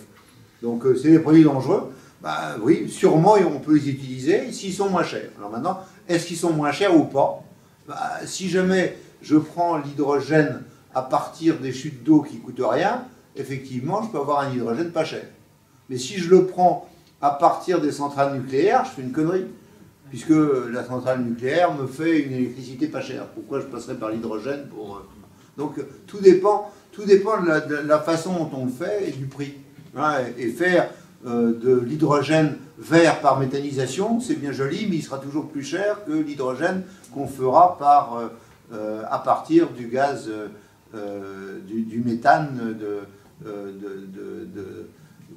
Donc c'est des produits dangereux. Bah oui, sûrement on peut les utiliser s'ils sont moins chers. Alors maintenant, est-ce qu'ils sont moins chers ou pas? Bah, si jamais je prends l'hydrogène à partir des chutes d'eau qui ne coûtent rien, effectivement, je peux avoir un hydrogène pas cher. Mais si je le prends à partir des centrales nucléaires, je fais une connerie. Puisque la centrale nucléaire me fait une électricité pas chère. Pourquoi je passerais par l'hydrogène pour... Donc tout dépend de la façon dont on le fait et du prix. Hein, et faire de l'hydrogène vert par méthanisation, c'est bien joli, mais il sera toujours plus cher que l'hydrogène qu'on fera à partir du gaz, du méthane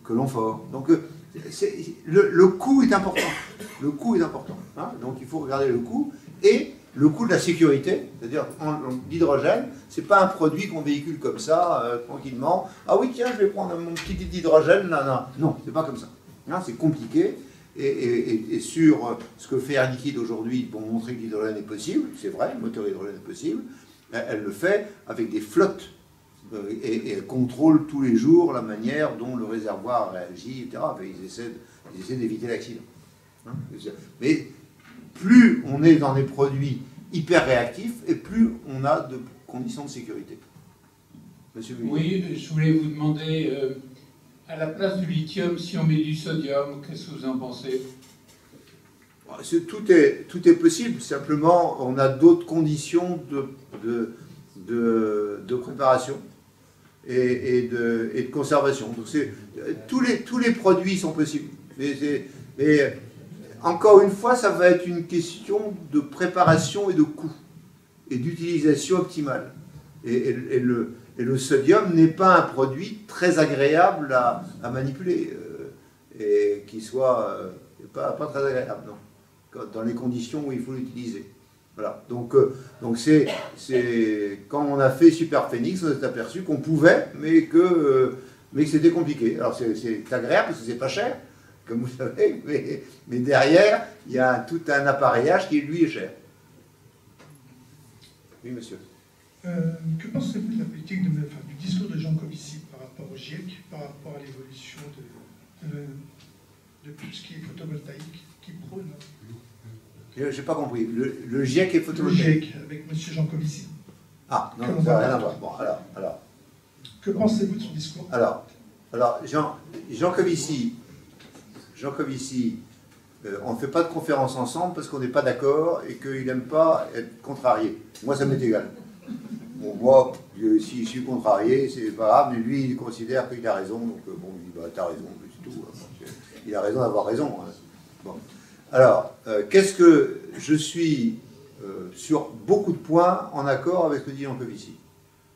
que l'on fore. Donc le coût est important. Le coût est important. Hein, donc il faut regarder le coût et le coût de la sécurité. C'est-à-dire l'hydrogène, c'est pas un produit qu'on véhicule comme ça, tranquillement. Ah oui, tiens, je vais prendre mon petit hydrogène. Non, c'est pas comme ça. Hein, c'est compliqué. Et sur ce que fait Air Liquide aujourd'hui pour montrer que l'hydrogène est possible, c'est vrai, le moteur hydrogène est possible, elle le fait avec des flottes. Et elle contrôle tous les jours la manière dont le réservoir réagit, etc. Enfin, ils essaient d'éviter l'accident. Hein, mais plus on est dans des produits hyper réactifs, et plus on a de conditions de sécurité. Monsieur Oui, je voulais vous demander, à la place du lithium, si on met du sodium, qu'est-ce que vous en pensez? Tout est possible, simplement on a d'autres conditions de préparation. Et de conservation. Donc tous les produits sont possibles. Mais encore une fois, ça va être une question de préparation et de coût, et d'utilisation optimale. Et le sodium n'est pas un produit très agréable à manipuler, et qui soit pas très agréable, non, dans les conditions où il faut l'utiliser. Voilà, donc c'est quand on a fait Super Phoenix, on s'est aperçu qu'on pouvait, mais que c'était compliqué. Alors c'est agréable parce que c'est pas cher, comme vous savez, mais derrière, il y a tout un appareillage qui, lui, est cher. Oui, monsieur. Que pensez-vous de la politique du discours de Jean Covici par rapport au GIEC, par rapport à l'évolution de tout ce qui est photovoltaïque, qui prône? Je n'ai pas compris. Le GIEC est photovoltaïque. Le GIEC, avec M. Jean Covici. Ah, non, ça n'a rien à voir. Bon, alors. Que pensez-vous de son discours? Alors Jean Covici, on ne fait pas de conférence ensemble parce qu'on n'est pas d'accord et qu'il n'aime pas être contrarié. Moi, ça m'est égal. Bon, moi, si je suis contrarié, c'est pas grave, mais lui, il considère qu'il a raison. Donc, bon, il dit, bah, t'as raison, c'est tout. Il a raison d'avoir raison. Hein. Bon. Alors, qu'est-ce que je suis sur beaucoup de points en accord avec ce que dit Jean Covici,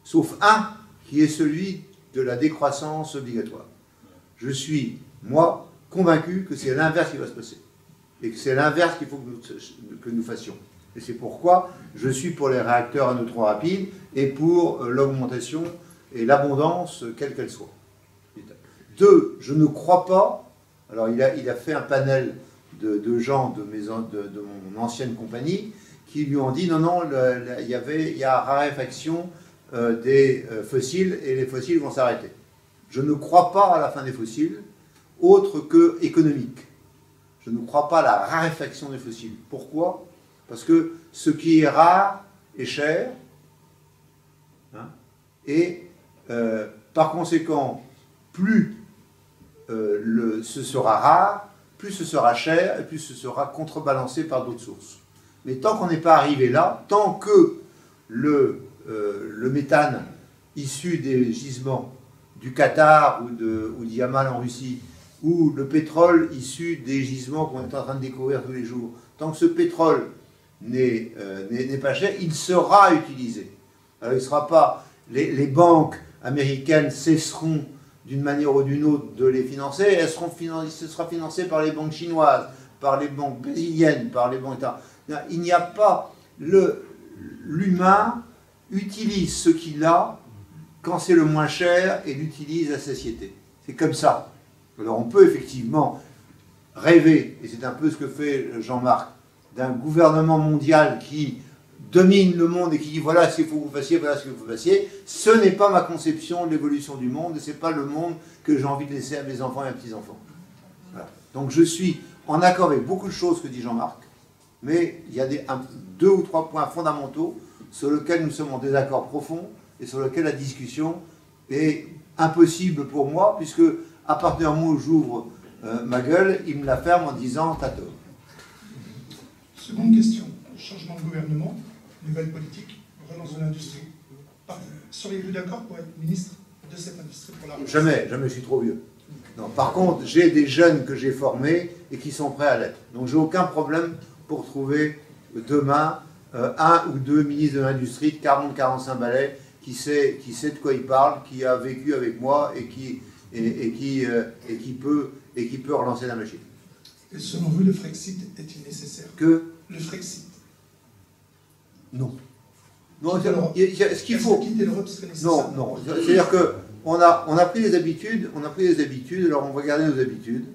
sauf un qui est celui de la décroissance obligatoire. Je suis, moi, convaincu que c'est l'inverse qui va se passer, et que c'est l'inverse qu'il faut que nous fassions. Et c'est pourquoi je suis pour les réacteurs à neutrons rapides et pour l'augmentation et l'abondance, quelle qu'elle soit. 2, je ne crois pas, alors il a fait un panel de gens de mon ancienne compagnie qui lui ont dit non, il y a raréfaction des fossiles et les fossiles vont s'arrêter. Je ne crois pas à la fin des fossiles, autre que économique. Je ne crois pas à la raréfaction des fossiles. Pourquoi? Parce que ce qui est rare est cher, hein, et par conséquent, plus ce sera rare, plus ce sera cher, et plus ce sera contrebalancé par d'autres sources. Mais tant qu'on n'est pas arrivé là, tant que le méthane issu des gisements du Qatar ou d'Yamal en Russie, ou le pétrole issu des gisements qu'on est en train de découvrir tous les jours, tant que ce pétrole n'est pas cher, il sera utilisé. Alors il ne sera pas... Les banques américaines cesseront d'une manière ou d'une autre de les financer, ce sera financé par les banques chinoises, par les banques brésiliennes, par les banques... Il n'y a pas... L'humain utilise ce qu'il a quand c'est le moins cher et l'utilise à satiété. C'est comme ça. Alors on peut effectivement rêver, et c'est un peu ce que fait Jean-Marc, d'un gouvernement mondial qui domine le monde et qui dit voilà ce qu'il faut que vous fassiez, voilà ce que vous fassiez. Ce n'est pas ma conception de l'évolution du monde et ce n'est pas le monde que j'ai envie de laisser à mes enfants et à mes petits-enfants. Voilà. Donc je suis en accord avec beaucoup de choses que dit Jean-Marc, mais il y a 2 ou 3 points fondamentaux sur lesquels nous sommes en désaccord profond et sur lesquels la discussion est impossible pour moi, puisque à partir du moment où j'ouvre ma gueule, il me la ferme en disant « t'as tort ». Seconde question, changement de gouvernement, nouvelle politique, relance de l'industrie. Seriez-vous d'accord pour être ministre de cette industrie pour la relance? Jamais, je suis trop vieux. Non, par contre, j'ai des jeunes que j'ai formés et qui sont prêts à l'être. Donc j'ai aucun problème pour trouver demain 1 ou 2 ministres de l'industrie de 40-45 balais qui sait de quoi il parle, qui a vécu avec moi et qui peut relancer la machine. Et selon vous, le Frexit est-il nécessaire? Que le Frexit? Non. Non, ce qu'il faut. Quitter l'Europe serait nécessaire? Non. C'est-à-dire que on a pris des habitudes, alors on va garder nos habitudes.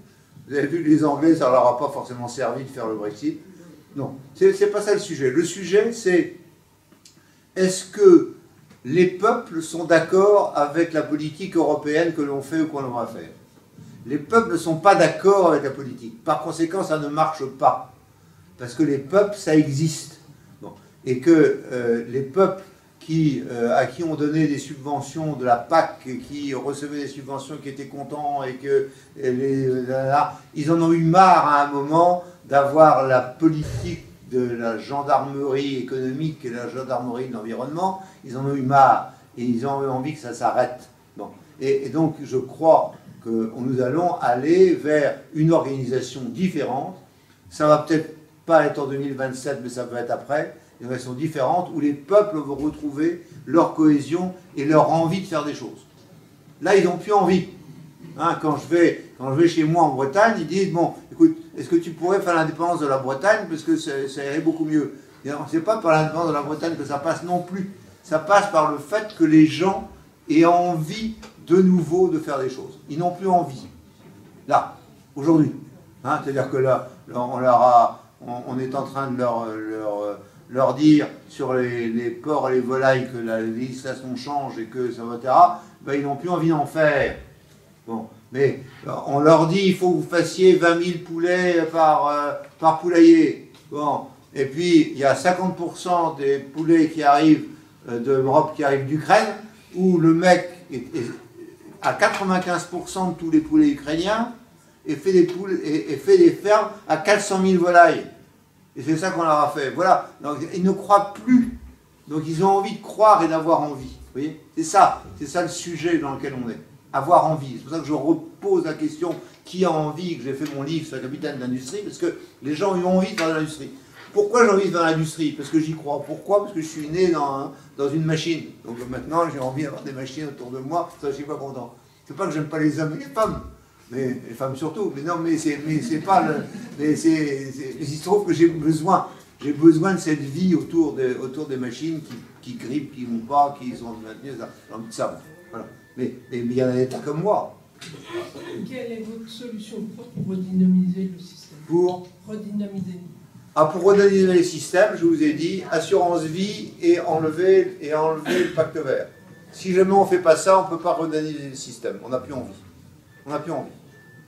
Vous avez vu que les Anglais, ça ne leur a pas forcément servi de faire le Brexit. Non, c'est pas ça le sujet. Le sujet, c'est est-ce que les peuples sont d'accord avec la politique européenne que l'on fait ou qu'on va faire? Les peuples ne sont pas d'accord avec la politique. Par conséquent, ça ne marche pas. Parce que les peuples, ça existe. Bon. Et que les peuples à qui on donnait des subventions de la PAC, qui recevaient des subventions, qui étaient contents, et que ils en ont eu marre à un moment d'avoir la politique de la gendarmerie économique et la gendarmerie de l'environnement. Ils en ont eu marre et ils ont eu envie que ça s'arrête. Bon. Et donc je crois que nous allons aller vers une organisation différente. Ça va peut-être pas être en 2027, mais ça peut être après. Une organisation différente où les peuples vont retrouver leur cohésion et leur envie de faire des choses. Là, ils n'ont plus envie. Hein, quand je vais chez moi en Bretagne, ils disent bon, écoute, est-ce que tu pourrais faire l'indépendance de la Bretagne parce que ça irait beaucoup mieux. C'est pas par l'indépendance de la Bretagne que ça passe non plus. Ça passe par le fait que les gens aient envie de nouveau de faire des choses. Ils n'ont plus envie. Là, aujourd'hui. Hein, c'est-à-dire que là, on est en train de leur dire sur les porcs et les volailles que la législation change et que ça va, etc., ben, ils n'ont plus envie d'en faire. Bon, mais on leur dit il faut que vous fassiez 20 000 poulets par poulailler. Bon, et puis il y a 50% des poulets qui arrivent d'Europe, qui arrivent d'Ukraine, où le mec a 95% de tous les poulets ukrainiens et fait des fermes à 400 000 volailles. Et c'est ça qu'on leur a fait. Voilà. Donc, ils ne croient plus. Donc, ils ont envie de croire et d'avoir envie. Vous voyez? C'est ça le sujet dans lequel on est. Avoir envie. C'est pour ça que je repose la question qui a envie, que j'ai fait mon livre sur la capitale de l'industrie, parce que les gens ont envie de faire de l'industrie. Pourquoi j'ai envie de faire de l'industrie? Parce que j'y crois. Pourquoi? Parce que je suis né dans une machine. Donc maintenant, j'ai envie d'avoir des machines autour de moi. Ça, je suis pas content. C'est pas que j'aime pas les hommes et les femmes. Mais les femmes surtout. Mais non, mais c'est pas le. Mais il se trouve que j'ai besoin de cette vie autour des machines qui grippent, qui vont pas, qui sont maintenues, ça. Voilà. Mais il y en a des tas comme moi. Quelle est votre solution pour redynamiser le système? Pour redynamiser. Pour redynamiser les systèmes, je vous ai dit, assurance vie et enlever le pacte vert. Si jamais on ne fait pas ça, on ne peut pas redynamiser le système. On n'a plus envie. On n'a plus envie.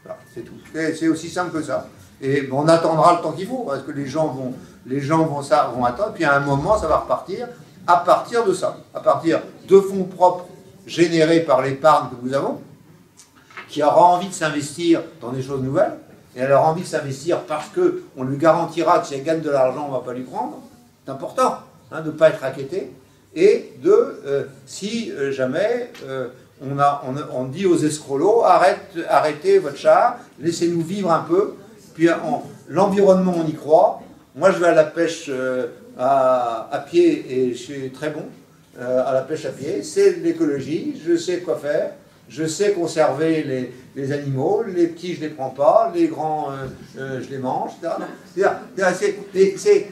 Voilà, c'est tout. C'est aussi simple que ça. Et on attendra le temps qu'il faut, parce que les gens les gens vont attendre, puis à un moment, ça va repartir à partir de ça, à partir de fonds propres générés par l'épargne que nous avons, qui aura envie de s'investir dans des choses nouvelles, et elle aura envie de s'investir parce qu'on lui garantira que si elle gagne de l'argent, on ne va pas lui prendre. C'est important de ne pas être racketté, et si jamais on dit aux escrolos, arrêtez votre char, laissez-nous vivre un peu, puis l'environnement, on y croit. Moi, je vais à la pêche à pied et je suis très bon à la pêche à pied. C'est de l'écologie, je sais quoi faire, je sais conserver les animaux, les petits, je ne les prends pas, les grands, je les mange, etc.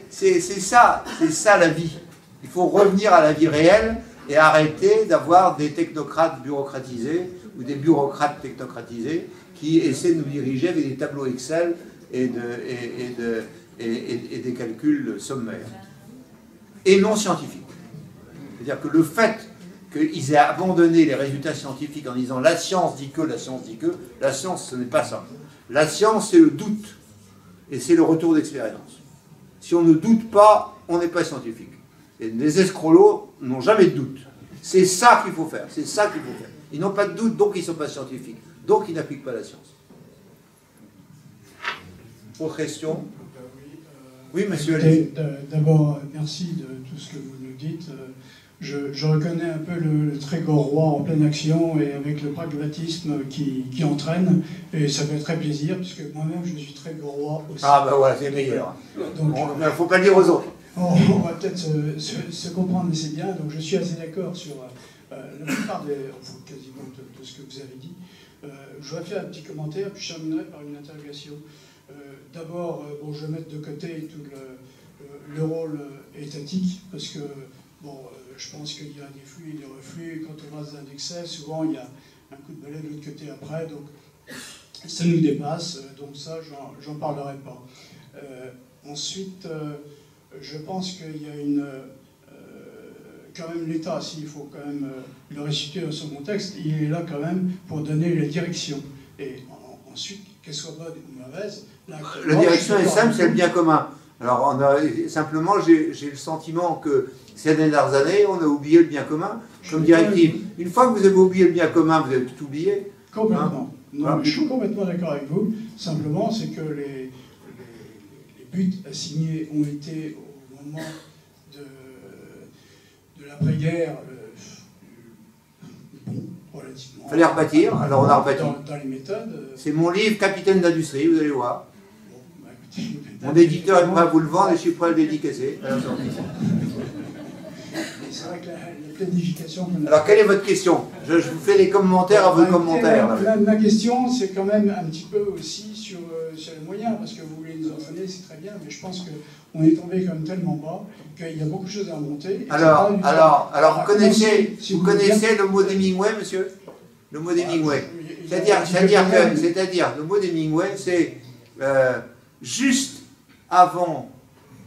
C'est ça la vie. Il faut revenir à la vie réelle et arrêter d'avoir des technocrates bureaucratisés ou des bureaucrates technocratisés qui essaient de nous diriger avec des tableaux Excel et des calculs sommaires et non scientifiques. C'est-à-dire que le fait qu'ils aient abandonné les résultats scientifiques en disant la science dit que, la science dit que, la science ce n'est pas ça. La science c'est le doute et c'est le retour d'expérience. Si on ne doute pas, on n'est pas scientifique. Et les escrolos n'ont jamais de doute. C'est ça qu'il faut faire, c'est ça qu'il faut faire. Ils n'ont pas de doute, donc ils ne sont pas scientifiques. Donc ils n'appliquent pas la science. Autre question? Oui, monsieur. D'abord, merci de tout ce que vous nous dites. Je reconnais un peu le très Gaurois en pleine action et avec le pragmatisme qui entraîne. Et ça fait très plaisir, puisque moi-même, je suis très Gaurois aussi. Ah ben voilà, c'est meilleur. Donc, il ne faut pas le dire aux autres. On va peut-être se comprendre assez bien. Donc je suis assez d'accord sur la plupart quasiment de ce que vous avez dit. Je voudrais faire un petit commentaire, puis je terminerai par une interrogation. D'abord, je vais mettre de côté tout le rôle étatique, parce que je pense qu'il y a des flux et des reflux. Quand on va dans un excès, souvent il y a un coup de balai de l'autre côté après, donc ça nous dépasse, donc ça, j'en parlerai pas. Ensuite, je pense qu'il y a quand même l'État, s'il faut quand même le resituer dans son contexte, il est là quand même pour donner la direction. Et ensuite, qu'elle soit bonne ou mauvaise, la direction est simple, c'est le bien commun. Alors, simplement, j'ai le sentiment que ces dernières années, on a oublié le bien commun comme directive. Une fois que vous avez oublié le bien commun, vous avez tout oublié. Complètement. Non, je suis complètement d'accord avec vous. Simplement, c'est que les buts assignés ont été, au moment de l'après-guerre, relativement. Il fallait rebâtir, alors on a rebâti. Dans les méthodes. C'est mon livre Capitaine d'industrie, vous allez voir. Mon éditeur est prêt à vous le vendre et je suis prêt à le dédicacer. C'est vrai que la planification... Alors, quelle est votre question? Je vous fais les commentaires à vos commentaires. Ma question, c'est quand même un petit peu aussi sur les moyens, parce que vous voulez nous entraîner, c'est très bien, mais je pense qu'on est tombé comme tellement bas qu'il y a beaucoup de choses à remonter. Alors, vous connaissez le mot d'Hemingway, monsieur? Le mot d'Hemingway. C'est-à-dire, le mot d'Hemingway, c'est juste avant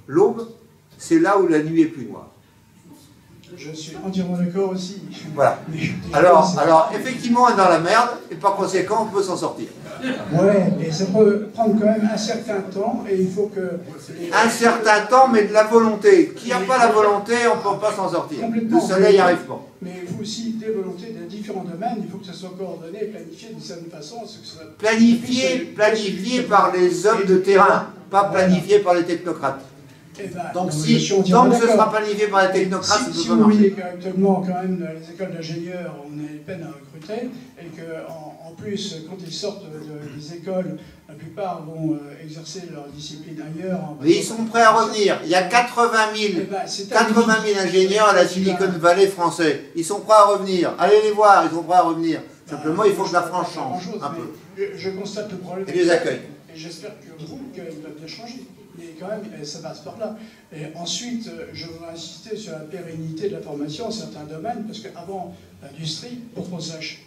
l'aube, c'est là où la nuit est plus noire. Je suis entièrement d'accord aussi. Voilà. Alors, effectivement, on est dans la merde, et par conséquent, on peut s'en sortir. Ouais, et ça peut prendre quand même un certain temps, et il faut que... Un certain temps, mais de la volonté. Qui n'a pas la volonté, on ne peut pas s'en sortir. Le soleil n'y arrive pas. Mais il faut aussi des volontés dans différents domaines, il faut que ça soit coordonné et planifié d'une certaine façon. Planifié par les hommes de terrain, pas planifié par les technocrates. Donc tant que ce sera planifié par les technocrates, si vous voyez qu'actuellement, quand même, dans les écoles d'ingénieurs, on a peine à recruter, et qu'en plus, quand ils sortent des écoles, la plupart vont exercer leur discipline ailleurs. Mais ils sont prêts à revenir. Il y a 80 000 ingénieurs à la Silicon Valley français. Ils sont prêts à revenir. Allez les voir, ils sont prêts à revenir. Simplement, il faut que la France change un peu. Je constate le problème. Et les accueils. Et j'espère que vous, qu'ils va bien changer. Mais quand même, ça passe par là. Et ensuite, je voudrais insister sur la pérennité de la formation en certains domaines, parce qu'avant l'industrie, pour qu'on sache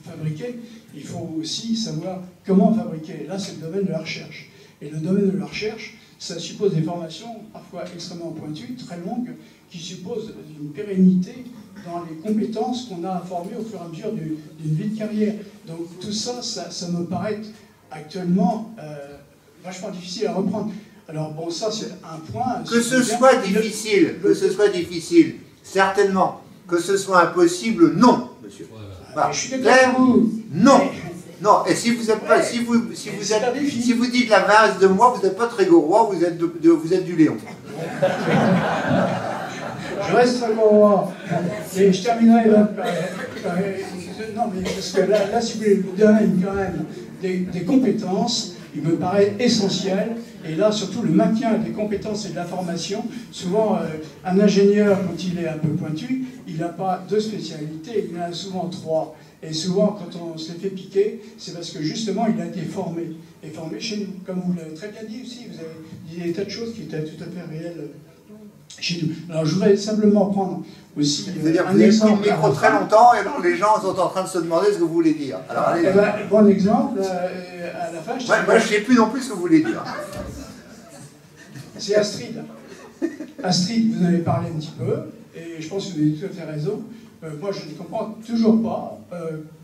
fabriquer, il faut aussi savoir comment fabriquer. Là, c'est le domaine de la recherche. Et le domaine de la recherche, ça suppose des formations parfois extrêmement pointues, très longues, qui supposent une pérennité dans les compétences qu'on a à former au fur et à mesure d'une vie de carrière. Donc tout ça, ça me paraît actuellement vachement difficile à reprendre. Alors bon, ça c'est un point. Que ce soit difficile, certainement. Que ce soit impossible, non, monsieur. Voilà. Je suis d'accord. Non. Non, et si vous êtes pas, si vous dites la vase de moi, vous n'êtes pas Trégorois, vous êtes du Léon. Je reste Trégorois. Et je terminerai là. Non, mais parce que là, si vous voulez, le domaine quand même des compétences, il me paraît essentiel. Et là, surtout le maintien des compétences et de la formation. Souvent, un ingénieur, quand il est un peu pointu, il n'a pas deux spécialités, il en a souvent trois. Et souvent, quand on se les fait piquer, c'est parce que justement, il a été formé. Et formé chez nous. Comme vous l'avez très bien dit aussi, vous avez dit des tas de choses qui étaient tout à fait réelles chez nous. Alors, je voudrais simplement prendre aussi un exemple. Vous avez micro très longtemps et donc les gens sont en train de se demander ce que vous voulez dire. Alors, allez. Bon exemple, à la fin... Moi, je ne sais plus non plus ce que vous voulez dire. C'est Astrid. Astrid, vous en avez parlé un petit peu, et je pense que vous avez tout à fait raison. Moi, je ne comprends toujours pas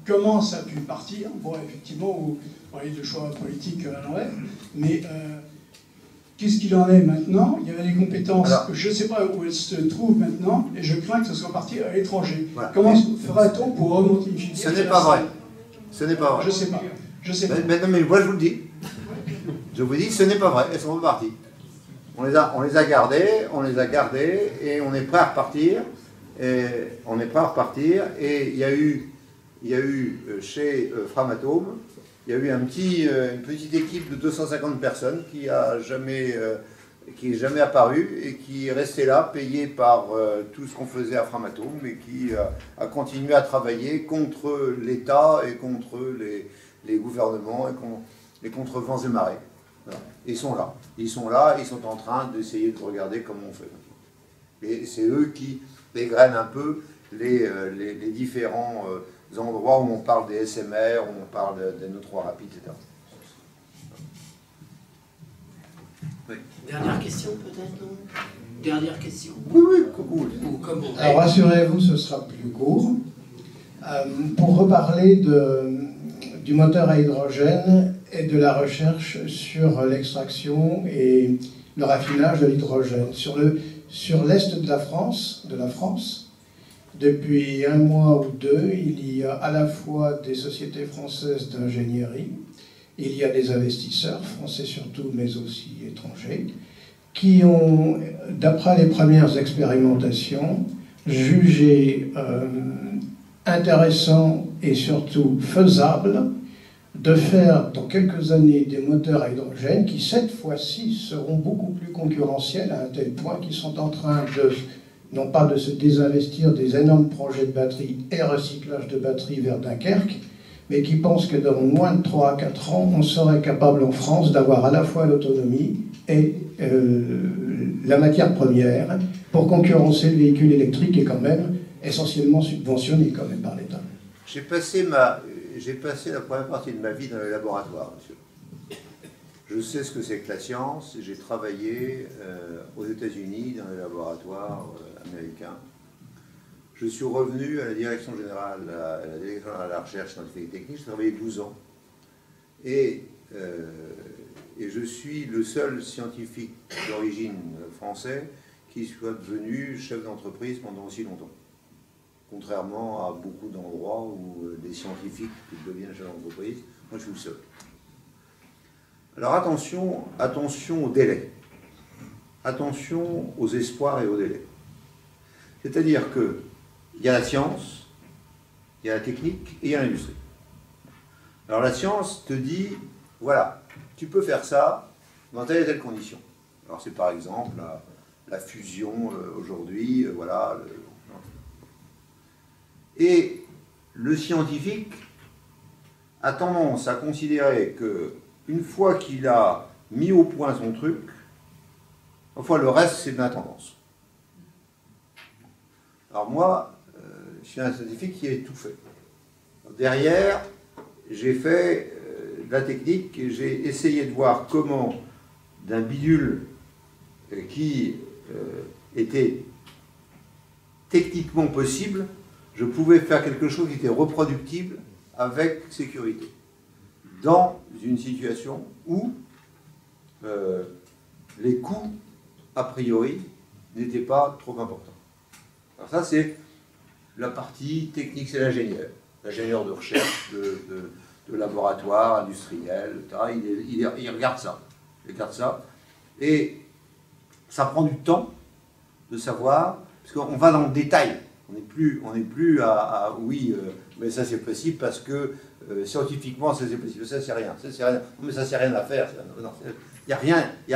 comment ça a pu partir. Bon, effectivement, vous parlez de choix politiques à l'envers, mais qu'est-ce qu'il en est maintenant? Il y avait des compétences, je ne sais pas où elles se trouvent maintenant, et je crains que ce soit parti à l'étranger. Voilà. Comment fera-t-on pour remonter une filière? Ce n'est pas vrai. Ce n'est pas vrai. Je ne sais pas. Je sais pas. Mais non, mais moi, je vous le dis. Je vous dis, ce n'est pas vrai. Elles sont reparties. On les a gardées, et on est prêt à repartir. Et il y a eu chez Framatome, il y a eu une petite équipe de 250 personnes qui est jamais apparue et qui est restée là, payée par tout ce qu'on faisait à Framatome, et qui a continué à travailler contre l'État et contre les gouvernements et contre vents et marées. Voilà. Ils sont là, ils sont en train d'essayer de regarder comment on fait. Et c'est eux qui dégrainent un peu les différents endroits où on parle des SMR, où on parle des neutrons rapides, etc. Oui. Dernière question peut-être, non? Dernière question. Oui, alors rassurez-vous, ce sera plus court. Pour reparler du moteur à hydrogène et de la recherche sur l'extraction et le raffinage de l'hydrogène. Sur l'est de la France, depuis un mois ou deux, il y a à la fois des sociétés françaises d'ingénierie, il y a des investisseurs, français surtout, mais aussi étrangers, qui ont, d'après les premières expérimentations, jugé intéressant et surtout faisable de faire dans quelques années des moteurs à hydrogène qui, cette fois-ci, seront beaucoup plus concurrentiels à un tel point qu'ils sont en train non pas de se désinvestir des énormes projets de batteries et recyclage de batteries vers Dunkerque, mais qui pensent que dans moins de 3 à 4 ans, on serait capable en France d'avoir à la fois l'autonomie et la matière première pour concurrencer le véhicule électrique qui est quand même essentiellement subventionné quand même par l'État. J'ai passé la première partie de ma vie dans les laboratoires, monsieur. Je sais ce que c'est que la science. J'ai travaillé aux États-Unis dans les laboratoires américains. Je suis revenu à la direction générale, à la direction de la recherche scientifique et technique. J'ai travaillé 12 ans. Et je suis le seul scientifique d'origine français qui soit devenu chef d'entreprise pendant aussi longtemps. Contrairement à beaucoup d'endroits où des scientifiques deviennent chefs d'entreprise, moi je suis le seul. Alors attention au délai. Attention aux espoirs et aux délais. C'est-à-dire qu'il y a la science, il y a la technique et il y a l'industrie. Alors la science te dit, voilà, tu peux faire ça dans telle et telle condition. Alors c'est par exemple la fusion aujourd'hui, voilà. Et le scientifique a tendance à considérer qu'une fois qu'il a mis au point son truc, enfin le reste c'est de la tendance. Alors moi, je suis un scientifique qui a tout fait. Derrière, j'ai fait de la technique et j'ai essayé de voir comment d'un bidule qui était techniquement possible, je pouvais faire quelque chose qui était reproductible avec sécurité. Dans une situation où les coûts, a priori, n'étaient pas trop importants. Alors ça, c'est la partie technique, c'est l'ingénieur de recherche, de laboratoire, industriel, etc. Il regarde ça. Il regarde ça. Et ça prend du temps de savoir, parce qu'on va dans le détail. On n'est plus à oui, mais ça c'est possible parce que scientifiquement ça c'est possible. Ça c'est rien. Ça c'est rien. Non, mais ça c'est rien à faire. Il n'y a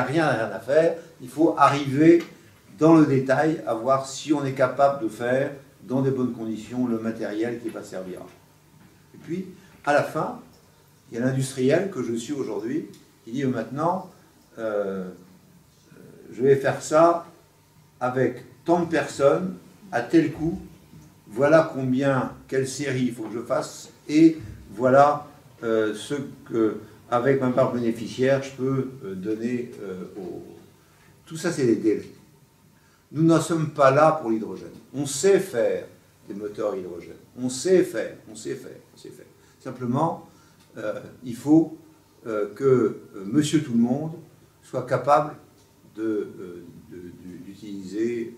rien à faire. Il faut arriver dans le détail à voir si on est capable de faire dans des bonnes conditions le matériel qui va servir. Et puis, à la fin, il y a l'industriel que je suis aujourd'hui qui dit maintenant, je vais faire ça avec tant de personnes, à tel coût, voilà quelle série il faut que je fasse, et voilà ce que, avec ma part bénéficiaire, je peux donner aux... Tout ça, c'est des délais. Nous n'en sommes pas là pour l'hydrogène. On sait faire des moteurs à hydrogène. On sait faire. Simplement, il faut que Monsieur Tout-le-Monde soit capable d'utiliser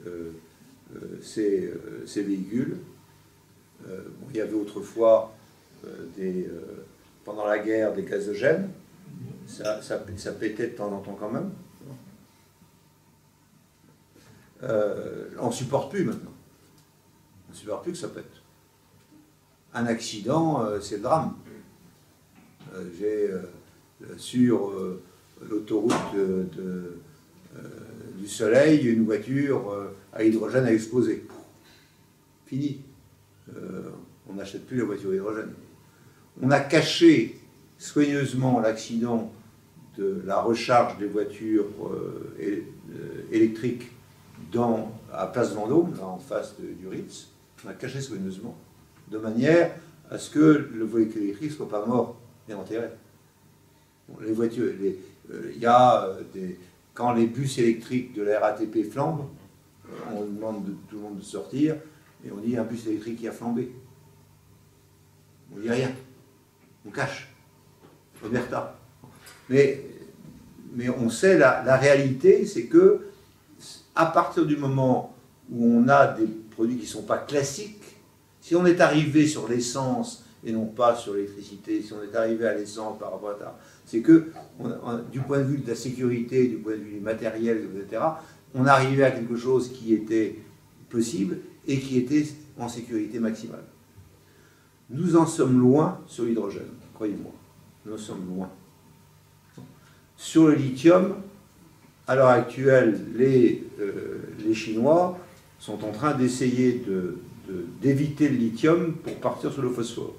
ces véhicules. Il y avait autrefois, pendant la guerre, des gazogènes. Ça pétait de temps en temps quand même. On ne supporte plus maintenant. On ne supporte plus que ça pète. Un accident, c'est le drame. J'ai sur l'autoroute du Soleil, une voiture à hydrogène a explosé. Fini. On n'achète plus la voiture à hydrogène. On a caché soigneusement l'accident de la recharge des voitures électriques à Place Vendôme, là en face du Ritz. On a caché soigneusement, de manière à ce que le véhicule électrique ne soit pas mort et enterré. Bon, les voitures, quand les bus électriques de la RATP flambent, on demande tout le monde de sortir, et on dit un bus électrique qui a flambé. On ne dit rien. On cache. Omerta. Mais on sait, la réalité, c'est que à partir du moment où on a des produits qui ne sont pas classiques, si on est arrivé sur l'essence et non pas sur l'électricité, si on est arrivé à l'essence par rapport à ça, c'est que, du point de vue de la sécurité, du point de vue du matériel, etc., on arrivait à quelque chose qui était possible et qui était en sécurité maximale. Nous en sommes loin sur l'hydrogène, croyez-moi. Nous en sommes loin. Sur le lithium, à l'heure actuelle, les Chinois sont en train d'essayer d'éviter le lithium pour partir sur le phosphore.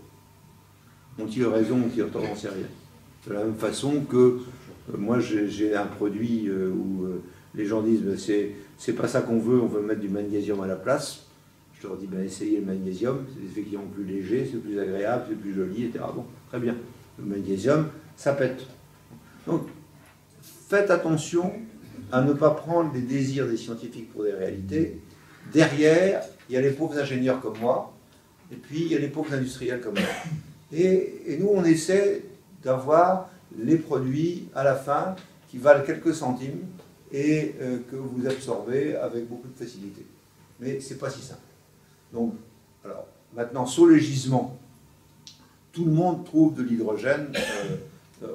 Ont-ils raison, ont-ils tort, j'en sais rien. De la même façon que moi j'ai un produit où les gens disent c'est pas ça qu'on veut, on veut mettre du magnésium à la place. Je leur dis essayez le magnésium, c'est effectivement plus léger, c'est plus agréable, c'est plus joli, etc. Bon, très bien. Le magnésium, ça pète. Donc, faites attention à ne pas prendre les désirs des scientifiques pour des réalités. Derrière, il y a les pauvres ingénieurs comme moi, et puis il y a les pauvres industriels comme moi. Et nous, on essaie d'avoir les produits à la fin qui valent quelques centimes et que vous absorbez avec beaucoup de facilité. Mais ce n'est pas si simple. Donc, alors, maintenant, sur le gisement, tout le monde trouve de l'hydrogène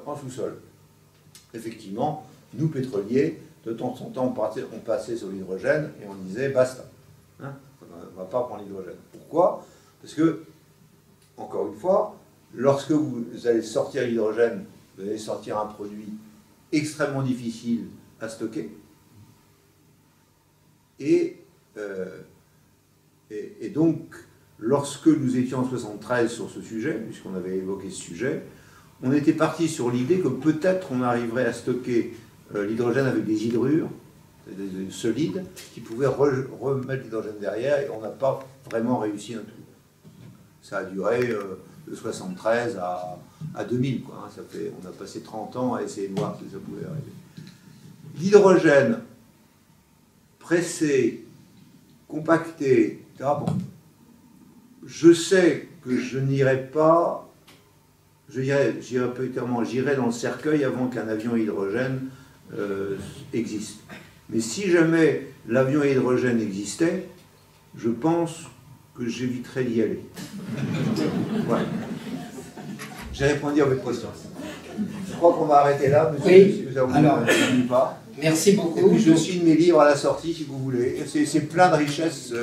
en sous-sol. Effectivement, nous, pétroliers, de temps en temps, on passait sur l'hydrogène et on disait basta. Hein, on ne va pas prendre l'hydrogène. Pourquoi? Parce que, encore une fois, lorsque vous allez sortir l'hydrogène, vous allez sortir un produit extrêmement difficile à stocker. Et donc, lorsque nous étions en 1973 sur ce sujet, puisqu'on avait évoqué ce sujet, on était parti sur l'idée que peut-être on arriverait à stocker l'hydrogène avec des hydrures, des solides, qui pouvaient remettre l'hydrogène derrière, et on n'a pas vraiment réussi un tout. Ça a duré de 1973 à 2000, quoi, hein. On a passé 30 ans à essayer de voir si ça pouvait arriver. L'hydrogène pressé, compacté, etc. Bon, je sais que je n'irai pas, j'irai dans le cercueil avant qu'un avion hydrogène existe. Mais si jamais l'avion à hydrogène existait, je pense que j'éviterais d'y aller. Voilà. J'ai répondu à votre question. Je crois qu'on va arrêter là, monsieur, oui. si vous avez pas. Merci beaucoup. Et puis je signe mes livres à la sortie, si vous voulez. C'est plein de richesses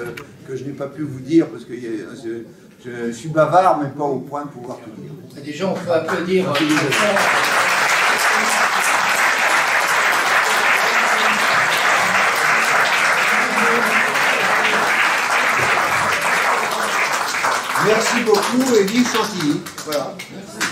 que je n'ai pas pu vous dire, parce que je suis bavard, mais pas au point de pouvoir tout dire. Déjà, on peut applaudir. Merci beaucoup et vive Chantilly. Voilà. Merci.